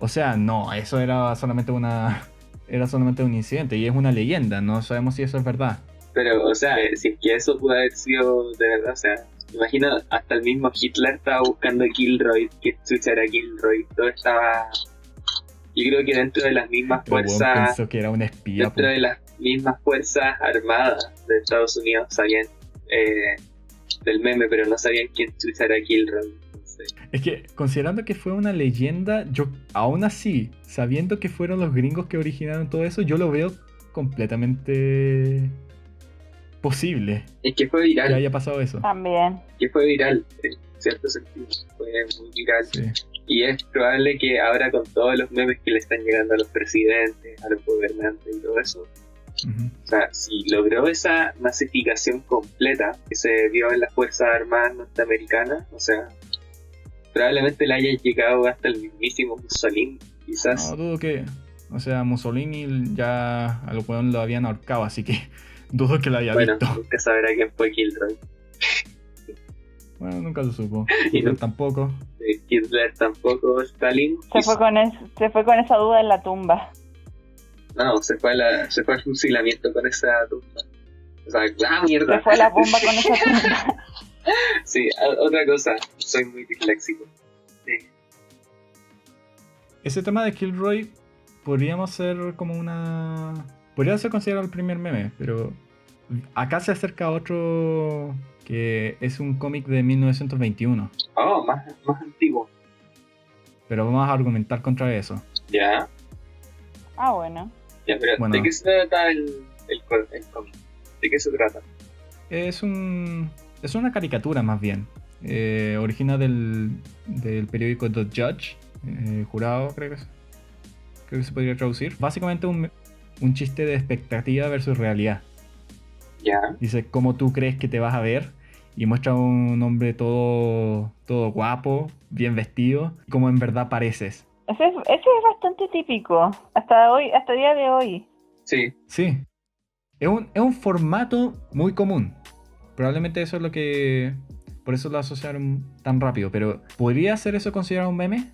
O sea, no, eso era solamente un incidente y es una leyenda, no sabemos si eso es verdad. Pero, o sea, si es que eso pudo haber sido de verdad, o sea, imagina, hasta el mismo Hitler estaba buscando a Kilroy, que chucha era Kilroy, todo estaba, yo creo que dentro de las mismas El weón fuerzas, pensó que era un espía. dentro de las mismas fuerzas armadas de Estados Unidos sabían del meme, pero no sabían quién chucha era Kilroy. Entonces, Es que, considerando que fue una leyenda, yo aún así, sabiendo que fueron los gringos que originaron todo eso, yo lo veo completamente posible es que fue que viral, haya pasado eso. También. en cierto sentido, fue muy viral. Sí. Y es probable que ahora con todos los memes que le están llegando a los presidentes, a los gobernantes y todo eso, Ujú. o sea, si logró esa masificación completa que se vio en las Fuerzas Armadas norteamericanas, o sea, probablemente le haya llegado hasta el mismísimo Mussolini, quizás. No, dudo que... O sea, Mussolini ya a lo weón lo habían ahorcado, así que dudo que lo haya Bueno, visto. nunca sabrá quién fue Kilroy. Bueno, nunca lo supo. Y Hitler no- tampoco. Hitler tampoco, Stalin. Se fue con esa duda en la tumba. No, se fue al fusilamiento con esa tumba. O sea, mierda. Se fue la bomba con esa tumba. Sí, otra cosa, soy muy disléxico. Sí. Ese tema de Kilroy podría ser considerado el primer meme, pero acá se acerca otro que es un cómic de 1921. Oh, más antiguo. Pero vamos a argumentar contra eso. Ya, Ah, bueno. pero Bueno. ¿de qué se trata el cómic? ¿De qué se trata? Es una caricatura más bien. Origina del periódico The Judge, jurado creo que se podría traducir. Básicamente un chiste de expectativa versus realidad. Ya, Dice cómo tú crees que te vas a ver y muestra un hombre todo guapo, bien vestido, como en verdad pareces. Ese es bastante típico, hasta hoy, hasta el día de hoy. Sí, Sí. Es un formato muy común. Probablemente eso es lo que... Por eso lo asociaron tan rápido. Pero ¿podría ser eso considerado un meme?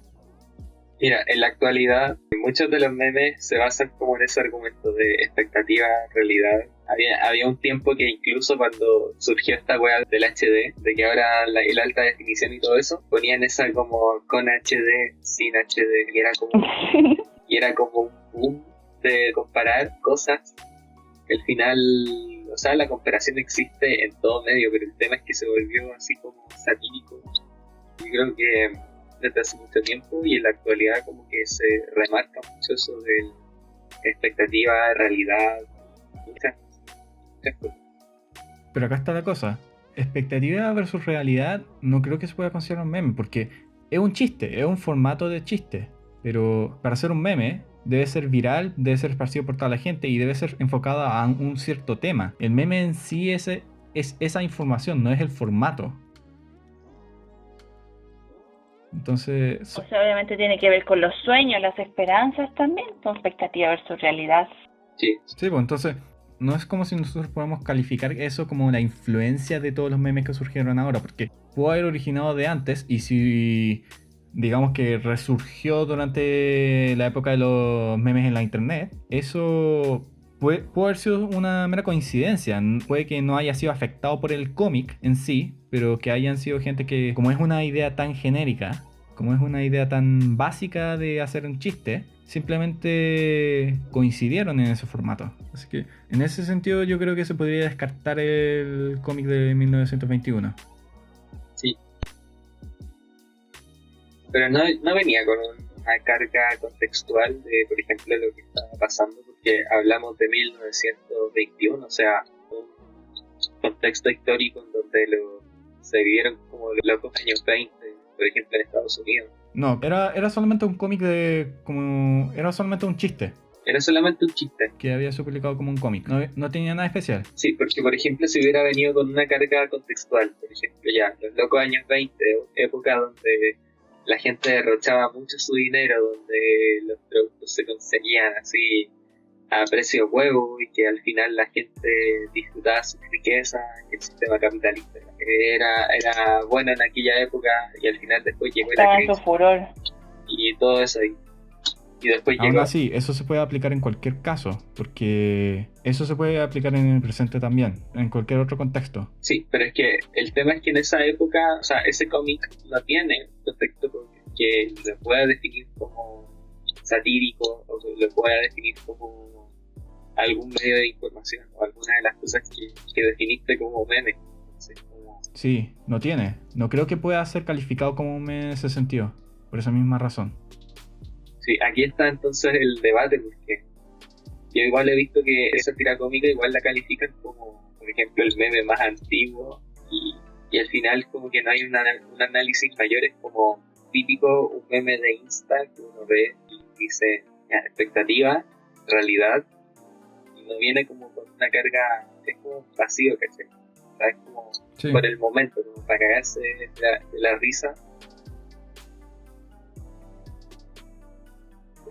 mira, en la actualidad muchos de los memes se basan como en ese argumento de expectativa, realidad. Había un tiempo que incluso cuando surgió esta wea del HD, de que ahora el alta definición y todo eso, ponían esa como con HD, sin HD, y era como un boom de comparar cosas. Al final, o sea, la comparación existe en todo medio, pero el tema es que se volvió así como satírico. Yo creo que desde hace mucho tiempo y en la actualidad como que se remarca mucho eso de expectativa, realidad, muchas cosas. Pero acá está la cosa. Expectativa versus realidad no creo que se pueda considerar un meme, porque es un chiste, es un formato de chiste. Pero para ser un meme debe ser viral, debe ser esparcido por toda la gente y debe ser enfocado a un cierto tema. El meme en sí es esa información, no es el formato. Entonces, O sea, obviamente tiene que ver con los sueños, las esperanzas también, con expectativa versus realidad. Sí, sí, pues entonces no es como si nosotros podamos calificar eso como la influencia de todos los memes que surgieron ahora, porque pudo haber originado de antes y si digamos que resurgió durante la época de los memes en la internet, eso puede haber sido una mera coincidencia. Puede que no haya sido afectado por el cómic en sí, pero que hayan sido gente que, como es una idea tan genérica, como es una idea tan básica de hacer un chiste, simplemente coincidieron en ese formato. Así que en ese sentido yo creo que se podría descartar el cómic de 1921. sí. Pero no venía con una carga contextual de, por ejemplo, lo que estaba pasando, porque hablamos de 1921, o sea, un contexto histórico en donde se vivieron como los locos años 20, por ejemplo, en Estados Unidos. No, era solamente un cómic era solamente un chiste Era solamente un chiste. que había sido publicado como un cómic. No tenía nada especial. Sí, porque por ejemplo si hubiera venido con una carga contextual, por ejemplo ya, los locos años 20, época donde la gente derrochaba mucho su dinero, donde los productos se conseguían así a precio huevo y que al final la gente disfrutaba su riqueza, que el sistema capitalista era bueno en aquella época y al final después llegó la Estaba en su crisis furor. y todo eso ahí. Y después Aún llegó. así, eso se puede aplicar en cualquier caso, porque eso se puede aplicar en el presente también, en cualquier otro contexto. Sí, pero es que el tema es que en esa época, o sea, ese cómic no tiene contexto que lo pueda definir como satírico o que lo pueda definir como algún medio de información o alguna de las cosas que definiste como meme. Entonces, Sí, no tiene. No creo que pueda ser calificado como un meme en ese sentido, por esa misma razón. sí, aquí está entonces el debate, porque yo igual he visto que esa tira cómica igual la califican como, por ejemplo, el meme más antiguo y al final como que no hay un análisis mayor, es como típico un meme de Insta que uno ve y dice ya, expectativa, realidad, y no viene como con una carga, es como vacío, ¿cachai? O sea, es como Sí. por el momento, como para cagarse de la risa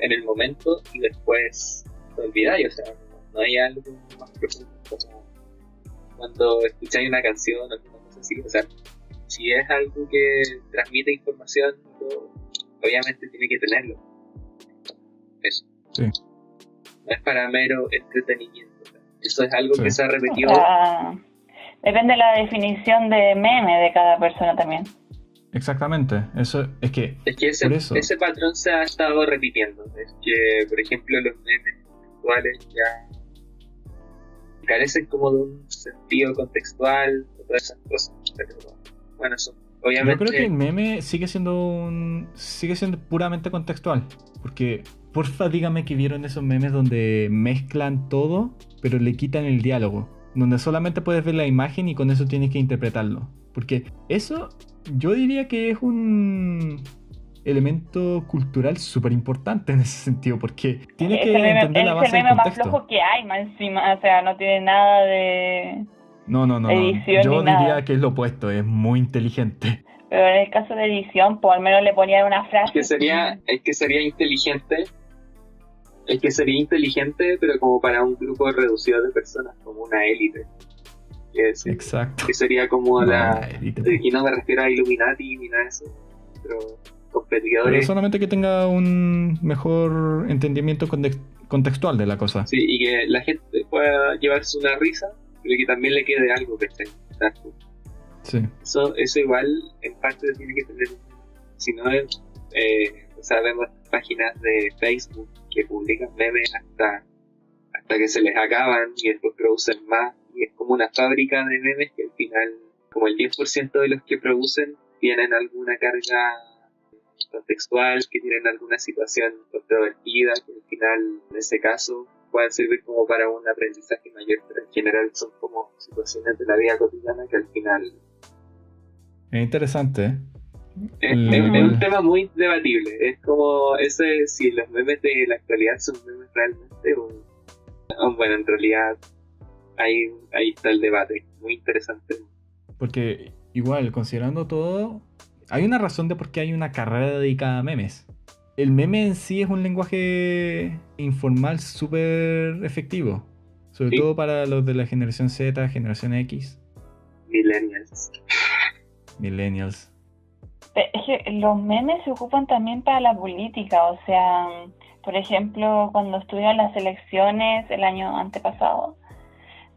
en el momento y después te olvidáis, o sea, no hay algo más profundo como cuando escucháis una canción o alguna cosa así, o sea, si es algo que transmite información, obviamente tiene que tenerlo. Eso. Sí. No es para mero entretenimiento. O sea, eso es algo Sí. que se ha O repetido. sea, depende de la definición de meme de cada persona también. Exactamente. Eso es que Es que por eso. ese patrón se ha estado repitiendo. Es que, por ejemplo, los memes actuales ya carecen como de un sentido contextual, todas esas cosas. Pero bueno, eso obviamente. Yo creo que el meme sigue siendo puramente contextual. Porque porfa dígame que vieron esos memes donde mezclan todo, pero le quitan el diálogo. Donde solamente puedes ver la imagen y con eso tienes que interpretarlo. Porque eso yo diría que es un elemento cultural súper importante en ese sentido. Porque tiene que entender la base es el del meme más contexto. flojo que hay, más encima. O sea, no tiene nada de No. edición Yo ni diría nada. que es lo opuesto, es muy inteligente. Pero en el caso de edición, pues al menos le ponían una frase. Es que sería inteligente, pero como para un grupo reducido de personas, como una élite. Exacto. Que sería como la élite. Y no me refiero a Illuminati ni nada de eso, pero competidores. Pero solamente que tenga un mejor entendimiento contextual de la cosa. Sí, y que la gente pueda llevarse una risa, pero que también le quede algo, ¿cachai? Sí. Eso igual en parte tiene que tener, si no es, vemos páginas de Facebook que publican memes hasta que se les acaban y después producen más, y es como una fábrica de memes que al final, como el 10% de los que producen tienen alguna carga contextual, que tienen alguna situación controvertida, que al final en ese caso pueden servir como para un aprendizaje mayor, pero en general son como situaciones de la vida cotidiana que al final es interesante. Es un tema muy debatible. Es como si los memes de la actualidad son memes realmente bueno, en realidad ahí está el debate, muy interesante. Porque igual, considerando todo, hay una razón de por qué hay una carrera dedicada a memes. El meme en sí es un lenguaje informal súper efectivo, sobre todo para los de la generación Z, generación X. Millennials. Es que los memes se ocupan también para la política, o sea, por ejemplo, cuando estuvieron las elecciones el año antepasado,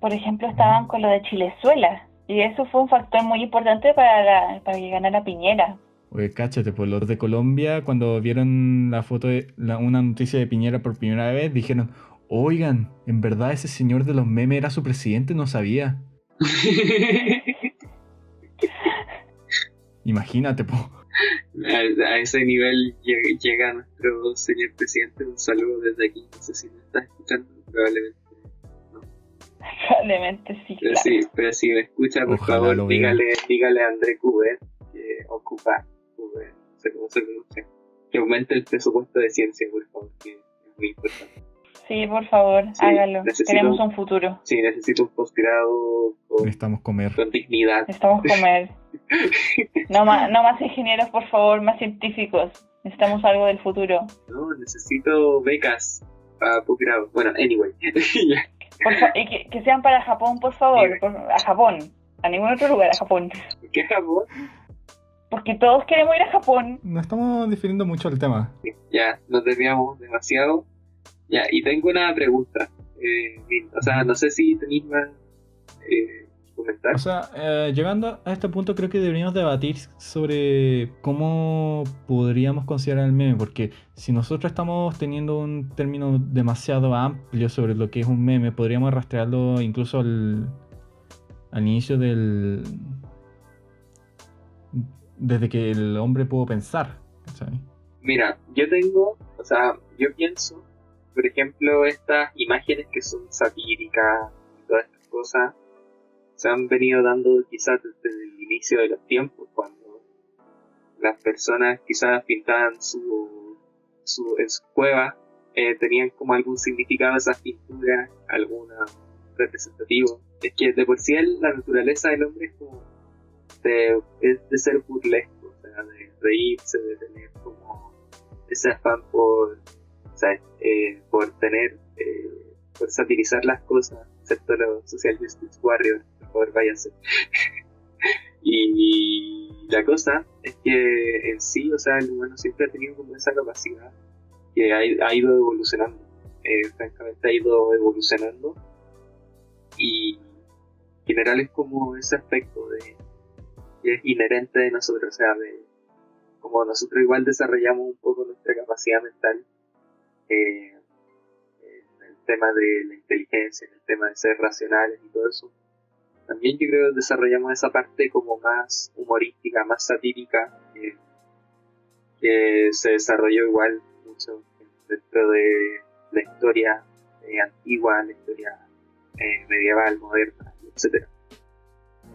por ejemplo, estaban con lo de Chilezuela, y eso fue un factor muy importante para que ganara Piñera. Oye, cáchate, pues los de Colombia, cuando vieron la foto una noticia de Piñera por primera vez, dijeron, oigan, en verdad ese señor de los memes era su presidente, no sabía. Imagínate, po. A ese nivel llega nuestro señor presidente. Un saludo desde aquí. No sé si me está escuchando, probablemente no. Probablemente sí. Pero si me escucha, por Ojalá favor, dígale a André Cubet que ocupa Cubet, no sé cómo se pronuncia, que aumente el presupuesto de ciencia, por favor, que es muy importante. Sí, por favor, hágalo. Queremos un futuro. Sí, necesito un posgrado Necesitamos comer. Con dignidad. Necesitamos comer. No más ingenieros, por favor, más científicos. Necesitamos algo del futuro. No, necesito becas para posgrado. Bueno, anyway. Y que sean para Japón, por favor. A Japón. A ningún otro lugar, a Japón. ¿Por qué Japón? Porque todos queremos ir a Japón. No estamos difiriendo mucho el tema. Ya, nos desviamos demasiado. Ya, y tengo una pregunta. No sé si tenéis más comentar. O sea, llegando a este punto, creo que deberíamos debatir sobre cómo podríamos considerar el meme, porque si nosotros estamos teniendo un término demasiado amplio sobre lo que es un meme, podríamos rastrearlo incluso al inicio desde que el hombre pudo pensar, ¿sabes? Mira, yo pienso, por ejemplo, estas imágenes que son satíricas y todas estas cosas se han venido dando quizás desde el inicio de los tiempos, cuando las personas quizás pintaban en su cueva, tenían como algún significado esas pinturas, alguna representativo. Es que de por sí la naturaleza del hombre es como de ser burlesco, o sea, de reírse, de tener como ese afán por satirizar las cosas, excepto los social justice warriors, por favor váyanse. Y la cosa es que en sí, o sea, el humano siempre ha tenido como esa capacidad que ha ido evolucionando, francamente ha ido evolucionando, y en general es como ese aspecto que es inherente de nosotros, o sea, de como nosotros igual desarrollamos un poco nuestra capacidad mental en el tema de la inteligencia, en el tema de ser racionales y todo eso. También yo creo que desarrollamos esa parte como más humorística, más satírica, que se desarrolló igual mucho dentro de la historia antigua, la historia medieval, moderna, etcétera.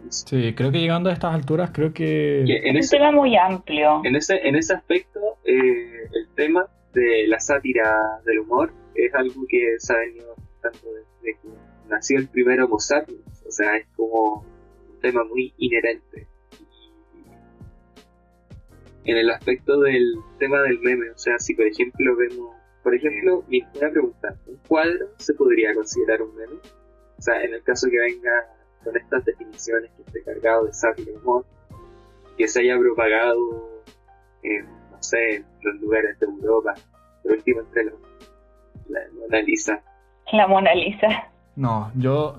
Sí, creo que llegando a estas alturas, creo que es un tema muy amplio. En ese aspecto, el tema de la sátira del humor es algo que se ha venido tanto desde que nació el primer Homo sapiens, o sea, es como un tema muy inherente. en el aspecto del tema del meme. O sea, si por ejemplo una pregunta, ¿un cuadro se podría considerar un meme? O sea, en el caso que venga con estas definiciones, que esté cargado de sátira y humor, que se haya propagado en, no sé, en los lugares de Europa, por último entre la Mona Lisa. La Mona Lisa. No,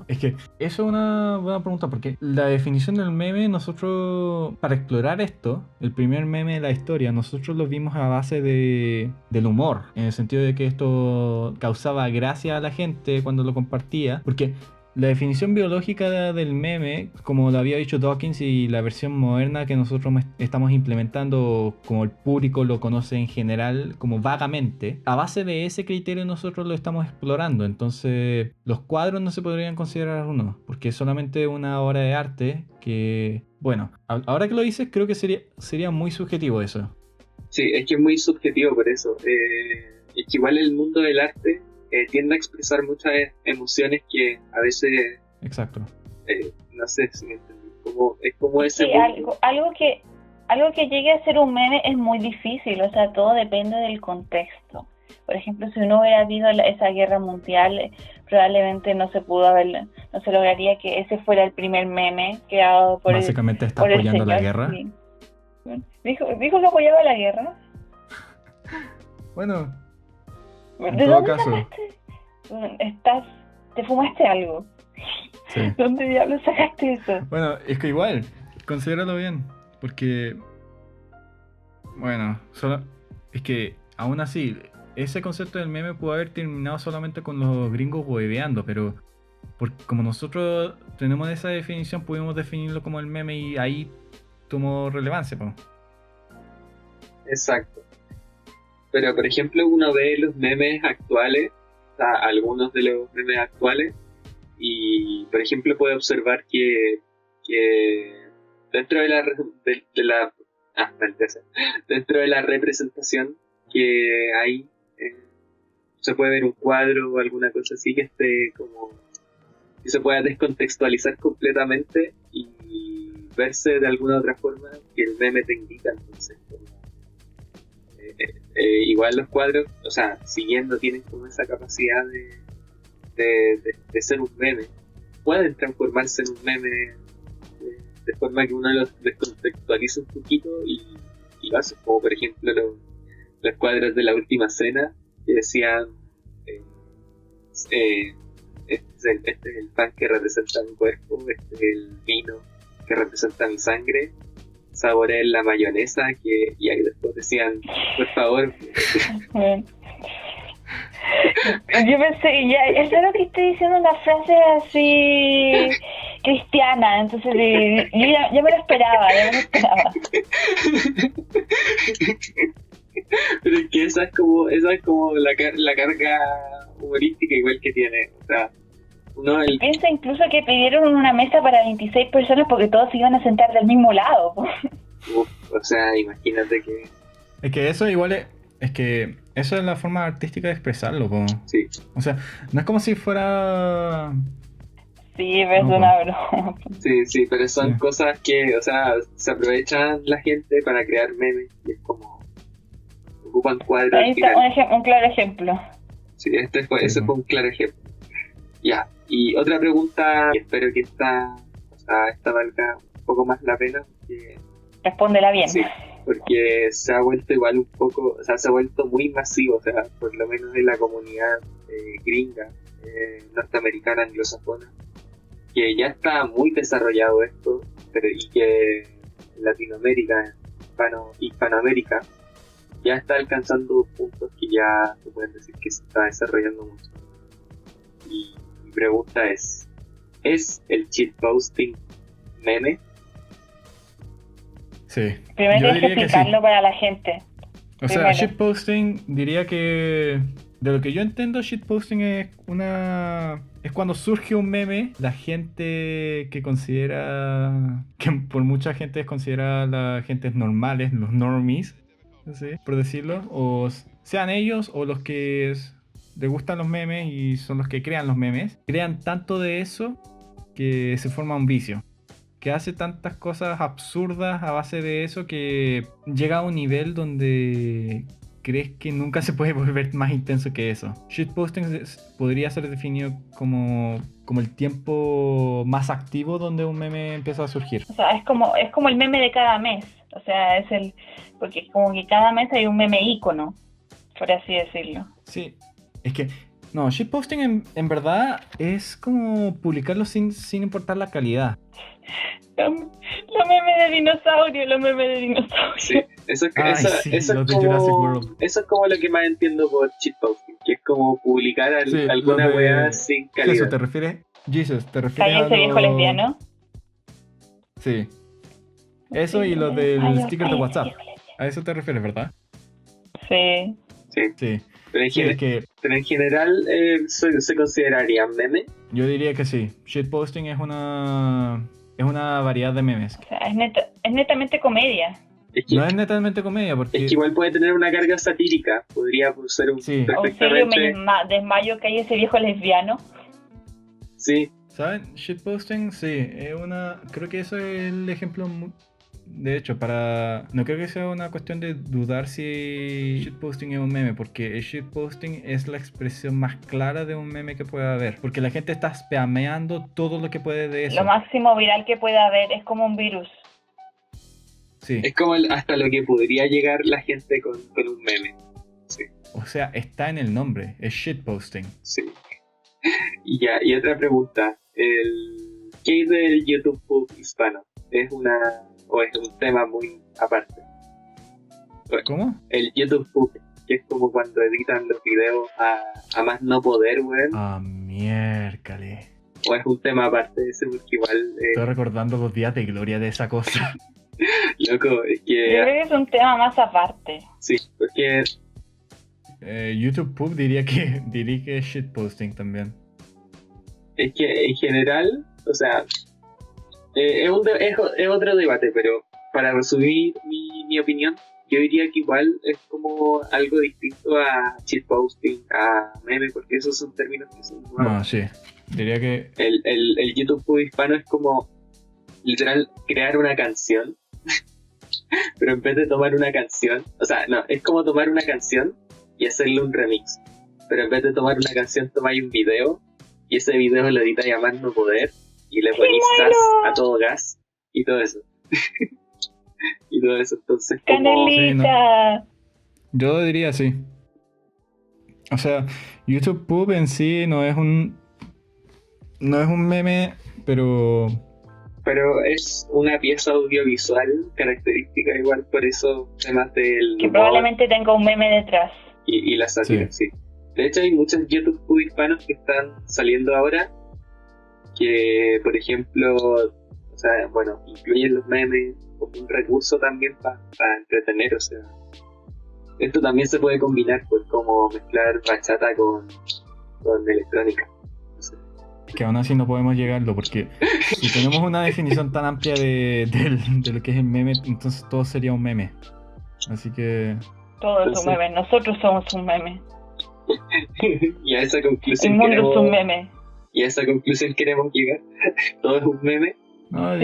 es que eso es una buena pregunta, porque la definición del meme, nosotros, para explorar esto, el primer meme de la historia, nosotros lo vimos a base del humor, en el sentido de que esto causaba gracia a la gente cuando lo compartía, porque la definición biológica del meme, como lo había dicho Dawkins, y la versión moderna que nosotros estamos implementando, como el público lo conoce en general, como vagamente, a base de ese criterio nosotros lo estamos explorando. Entonces, los cuadros no se podrían considerar uno, porque es solamente una obra de arte que, bueno, ahora que lo dices, creo que sería muy subjetivo eso. Sí, es que es muy subjetivo por eso. Es que igual el mundo del arte tiende a expresar muchas emociones que a veces... Exacto. No sé si me entendí. Es como ese sí, mundo. algo que llegue a ser un meme es muy difícil, o sea, todo depende del contexto. Por ejemplo, si uno hubiera habido esa guerra mundial, probablemente no se lograría que ese fuera el primer meme creado por Básicamente está apoyando la guerra. Sí. ¿Dijo que apoyaba la guerra? Bueno, en ¿De todo dónde caso. ¿Te fumaste algo? Sí. ¿Dónde diablos sacaste eso? Bueno, es que igual, considéralo bien, porque, bueno, es que aún así, ese concepto del meme pudo haber terminado solamente con los gringos hueveando, pero como nosotros tenemos esa definición, pudimos definirlo como el meme y ahí tomó relevancia, pues. Exacto. Pero por ejemplo, uno ve los memes actuales, o sea, algunos de los memes actuales, y por ejemplo puede observar que dentro de dentro de la representación que hay, se puede ver un cuadro o alguna cosa así que esté como que se pueda descontextualizar completamente y verse de alguna otra forma que el meme te indica. Entonces, igual los cuadros, o sea, siguiendo, tienen como esa capacidad de ser un meme. Pueden transformarse en un meme de forma que uno los descontextualiza un poquito y lo hace, como por ejemplo los cuadros de la última cena que decían este es el pan que representa mi cuerpo, este es el vino que representa mi sangre, saboreen la mayonesa, y ahí después decían, por favor. Yo pensé, ya, es raro que esté diciendo una frase así cristiana, entonces yo ya me lo esperaba, Pero es que esa es como la carga humorística igual que tiene, o sea, Piensa incluso que pidieron una mesa para 26 personas porque todos se iban a sentar del mismo lado. O sea, imagínate que... Es que eso igual es que eso es la forma artística de expresarlo, po. Sí. O sea, no es como si fuera... Sí, es una broma. Sí, pero son cosas que, o sea, se aprovechan la gente para crear memes y es como... ocupan cuadros. Ahí está un claro ejemplo. Sí, ese fue un claro ejemplo. Ya, y otra pregunta, y espero que esta valga un poco más la pena, porque... Respóndela bien. Sí, porque se ha vuelto igual un poco, o sea, se ha vuelto muy masivo, o sea, por lo menos en la comunidad gringa, norteamericana, anglosajona, que ya está muy desarrollado esto, y que en Latinoamérica, Hispanoamérica, ya está alcanzando puntos que ya se pueden decir que se está desarrollando mucho. Y mi pregunta ¿es el shitposting meme? Sí. Primero hay que explicarlo para la gente. O sea, shitposting, diría que de lo que yo entiendo, shitposting es cuando surge un meme, la gente que por mucha gente es considerada la gente normales, los normies, ¿sí? Por decirlo, o sean ellos o los que les gustan los memes y son los que crean los memes, crean tanto de eso que se forma un vicio, que hace tantas cosas absurdas a base de eso que llega a un nivel donde crees que nunca se puede volver más intenso que eso. Shitposting podría ser definido como el tiempo más activo donde un meme empieza a surgir. O sea, es como el meme de cada mes. O sea, porque como que cada mes hay un meme ícono, por así decirlo. Sí, es que no, shitposting en verdad es como publicarlo sin importar la calidad. Los memes de dinosaurio. Sí, eso es los de Jurassic como, World. eso es como lo que más entiendo por shitposting, que es como publicar Sí, alguna los de- weá sin calidad. ¿Eso te refieres? Jesus, ¿te refieres a Cállese, viejo los- lesbiano. Sí. Eso y los del sticker de WhatsApp. A eso te refieres, ¿verdad? Sí. Sí, Sí. pero en, Sí, gen- es que pero en general se consideraría meme. yo diría que sí. Shitposting es una variedad de memes. O sea, es netamente comedia. Es que, No es netamente comedia es porque que igual puede tener una carga satírica, podría ser Sí. Auxilio, perfectamente. me desmayo que hay ese viejo lesbiano. Sí, ¿saben? Shitposting, sí, creo que eso es el ejemplo. De hecho, no creo que sea una cuestión de dudar si shitposting es un meme, porque el shitposting es la expresión más clara de un meme que puede haber, porque la gente está spameando todo lo que puede de eso. Lo máximo viral que puede haber es como un virus. Sí, es como hasta lo que podría llegar la gente con un meme. Sí, o sea, está en el nombre, es shitposting. sí. Y otra pregunta, ¿qué hay del YouTube Pub hispano? ¿Es un tema muy aparte? ¿Cómo? El YouTube Pub, que es como cuando editan los videos a más no poder, weón, Ah, miércoles. o es un tema aparte ese, porque igual, Estoy recordando los días de gloria de esa cosa. loco, es Yo que, creo que es un tema más aparte. sí, porque YouTube Pub diría que es shitposting también. es que en general, o sea, es otro debate, pero para resumir mi opinión, yo diría que igual es como algo distinto a shitposting, a meme, porque esos son términos que son nuevos. No, sí. Diría que El YouTube Pub hispano es como literal crear una canción, pero en vez de tomar una canción, o sea, no, es como tomar una canción y hacerle un remix, pero en vez de tomar una canción tomáis un video y ese video lo editáis a más no poder y le ponéis bueno! sass a todo gas y todo eso. Y todo eso, entonces como... Canelita. yo diría sí. O sea, YouTube Pub en sí no es un meme, pero Pero es una pieza audiovisual característica igual por esos temas del Que humor probablemente tenga un meme detrás. y la sátira, sí. De hecho hay muchos YouTube Pub hispanos que están saliendo ahora que, por ejemplo, o sea, bueno, incluyen los memes como un recurso también para entretener, o sea, esto también se puede combinar, pues, como mezclar bachata con electrónica. No sé. que aún así no podemos llegarlo, porque si tenemos una definición tan amplia de lo que es el meme, entonces todo sería un meme. Así que Todo es Entonces- un meme. Nosotros somos un meme. Y a esa El conclusión mundo es un meme. queremos llegar. Todo es un meme. no, Sí.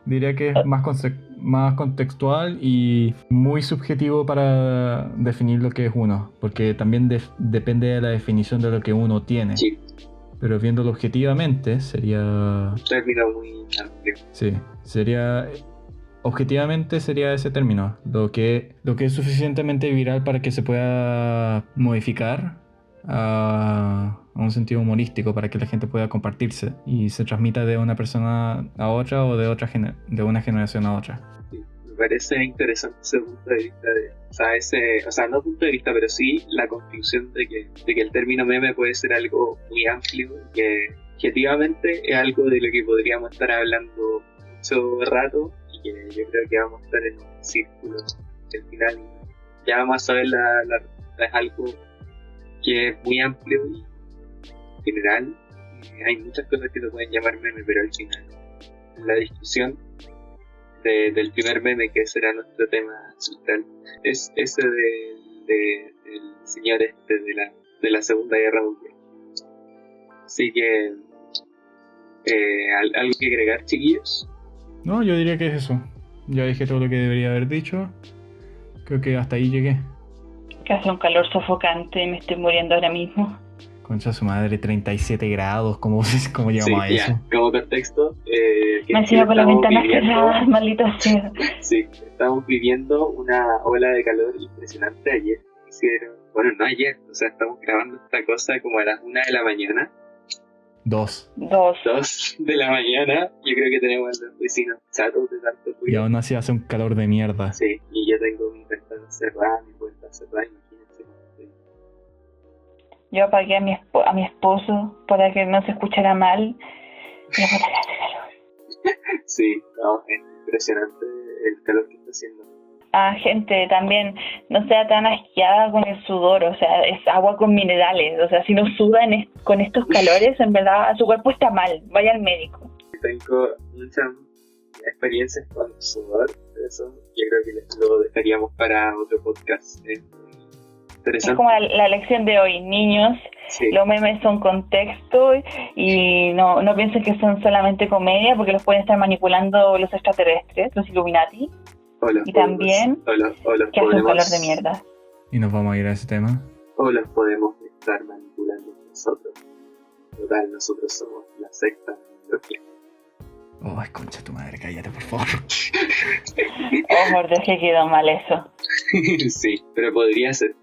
diría que es más contextual y muy subjetivo para definir lo que es uno, porque también depende de la definición de lo que uno tiene. Sí, Pero viéndolo objetivamente, sería... un término muy amplio. Sí, objetivamente sería ese término, lo que es suficientemente viral para que se pueda modificar a un sentido humorístico, para que la gente pueda compartirse y se transmita de una persona a otra o de una generación a otra. Me parece interesante ese punto de vista no punto de vista, pero sí la conclusión de que el término meme puede ser algo muy amplio y que objetivamente es algo de lo que podríamos estar hablando mucho rato y que yo creo que vamos a estar en un círculo al final. Ya vamos a saber es algo que es muy amplio y general. Hay muchas cosas que se pueden llamar meme, pero al final la discusión del primer meme, que será nuestro tema central, es ese del señor de la Segunda Guerra Mundial. Así que algo que agregar, chiquillos. No, yo diría que es eso. Ya dije todo lo que debería haber dicho. Creo que hasta ahí llegué. Que hace un calor sofocante y me estoy muriendo ahora mismo. Concha su madre, 37 grados. ¿Cómo llegamos a Sí, eso? ya, como contexto, Me encima con las estamos ventanas viviendo- cerradas, maldita sea. Sí, estamos viviendo una ola de calor impresionante ayer. Bueno, no ayer, o sea, estamos grabando esta cosa como a las 1 de la mañana, 2. 2 de la mañana. Yo creo que tenemos a los vecinos chatos de tanto Y ruido. aún así hace un calor de mierda. Sí, y yo tengo mi ventana cerrada, mi puerta cerrada, imagínense cómo estoy. Yo apagué a mi esposo para que no se escuchara mal. Y la puta que hace calor. Sí, no, es impresionante el calor que está haciendo. Ah, gente, también no sea tan asqueada con el sudor, o sea, es agua con minerales, o sea, si no sudan con estos calores, en verdad su cuerpo está mal, vaya al médico. Tengo muchas experiencias con sudor, eso yo creo que lo dejaríamos para otro podcast. Es muy Es interesante. como la lección de hoy, niños, Sí, los memes son contexto y no piensen que son solamente comedia porque los pueden estar manipulando los extraterrestres, los Illuminati, o los y también o los que hace un podemos, calor de mierda. Y nos vamos a ir a ese tema. o los podemos estar manipulando nosotros. Total, nosotros somos la secta de la Ay, concha tu madre, cállate, por favor. Oh, por Dios, que quedó mal eso. Sí, pero podría ser.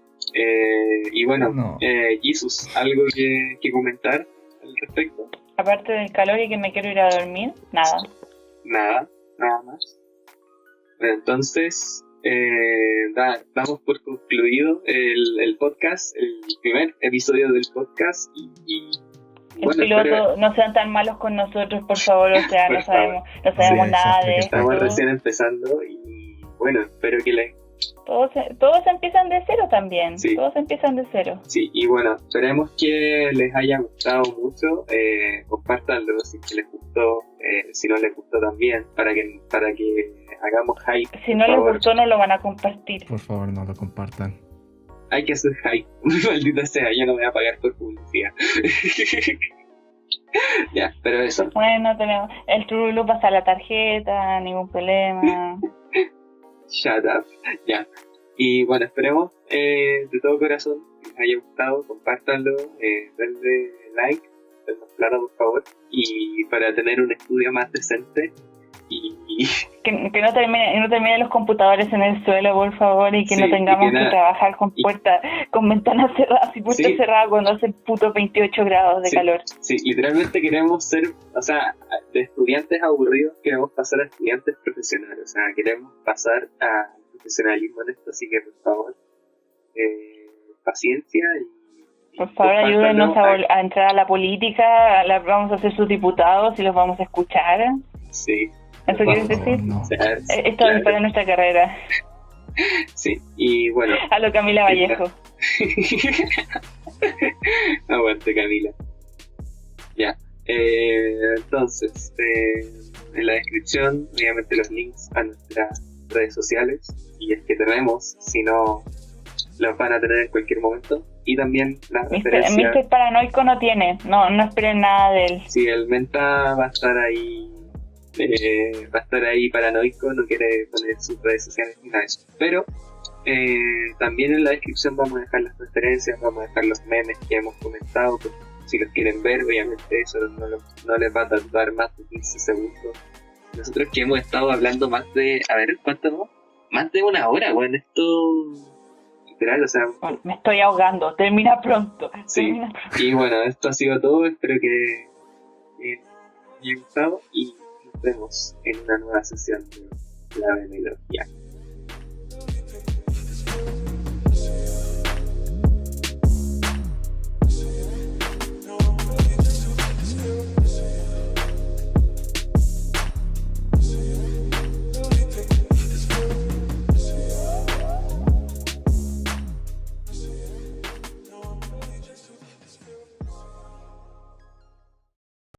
Y bueno, No. Jesus, ¿algo que comentar al respecto? Aparte del calor y que me quiero ir a dormir, nada. Nada más. Bueno, entonces, damos por concluido el podcast, el primer episodio del podcast y El bueno, piloto, no sean tan malos con nosotros, por favor, o sea, Por no sabemos Sí, nada de exacto, que esto. estamos recién empezando y bueno, espero que les... Todos empiezan de cero también, Sí. todos empiezan de cero. Sí, y bueno, esperemos que les haya gustado mucho, compártanlo si es que les gustó, si no les gustó también, para que hagamos hype. Si por no les favor. gustó, no lo van a compartir. Por favor, no lo compartan. Hay que hacer hype, maldita sea, yo no me voy a pagar por publicidad. Ya, pero eso, Bueno, tenemos el Trululu pasa la tarjeta, ningún problema. shut up, ya. Y bueno, esperemos de todo corazón que les haya gustado, compártanlo, denle like, dennos plata por favor, y para tener un estudio más decente y Que no terminen los computadores en el suelo, por favor, y que Sí, no y tengamos que que nada- trabajar con con ventanas cerradas y puertas Sí. cerradas cuando hace puto 28 grados de Sí. calor. Sí, literalmente queremos ser, o sea, de estudiantes aburridos queremos pasar a estudiantes profesionales, o sea, queremos pasar a profesionalismo en esto, así que por favor, paciencia y Por favor, compártanlo. ayúdenos a entrar a la política, vamos a ser sus diputados y los vamos a escuchar. Sí, ¿Eso quieres Vamos. decir? No. o sea, Esto claro, es para nuestra carrera. sí, y bueno, A lo Camila Vallejo. aguante Camila. Ya, entonces, en la descripción, obviamente los links a nuestras redes sociales, y es que tenemos, si no, los van a tener en cualquier momento, y también las referencias. Mr. Paranoico no tiene, no esperen nada de él. Si el Menta va a estar ahí paranoico, no quiere poner sus redes sociales ni nada de eso. Pero también en la descripción vamos a dejar las referencias, vamos a dejar los memes que hemos comentado, pues, si los quieren ver, obviamente eso no les va a tardar más de 15 segundos. Nosotros que hemos estado hablando más de, a ver, ¿cuánto no? Más de una hora, bueno, esto literal, o sea, Bueno, me estoy ahogando, termina pronto. Sí. Termina pronto. y bueno, esto ha sido todo, espero que les haya gustado y nos vemos en una nueva sesión de La Melodía.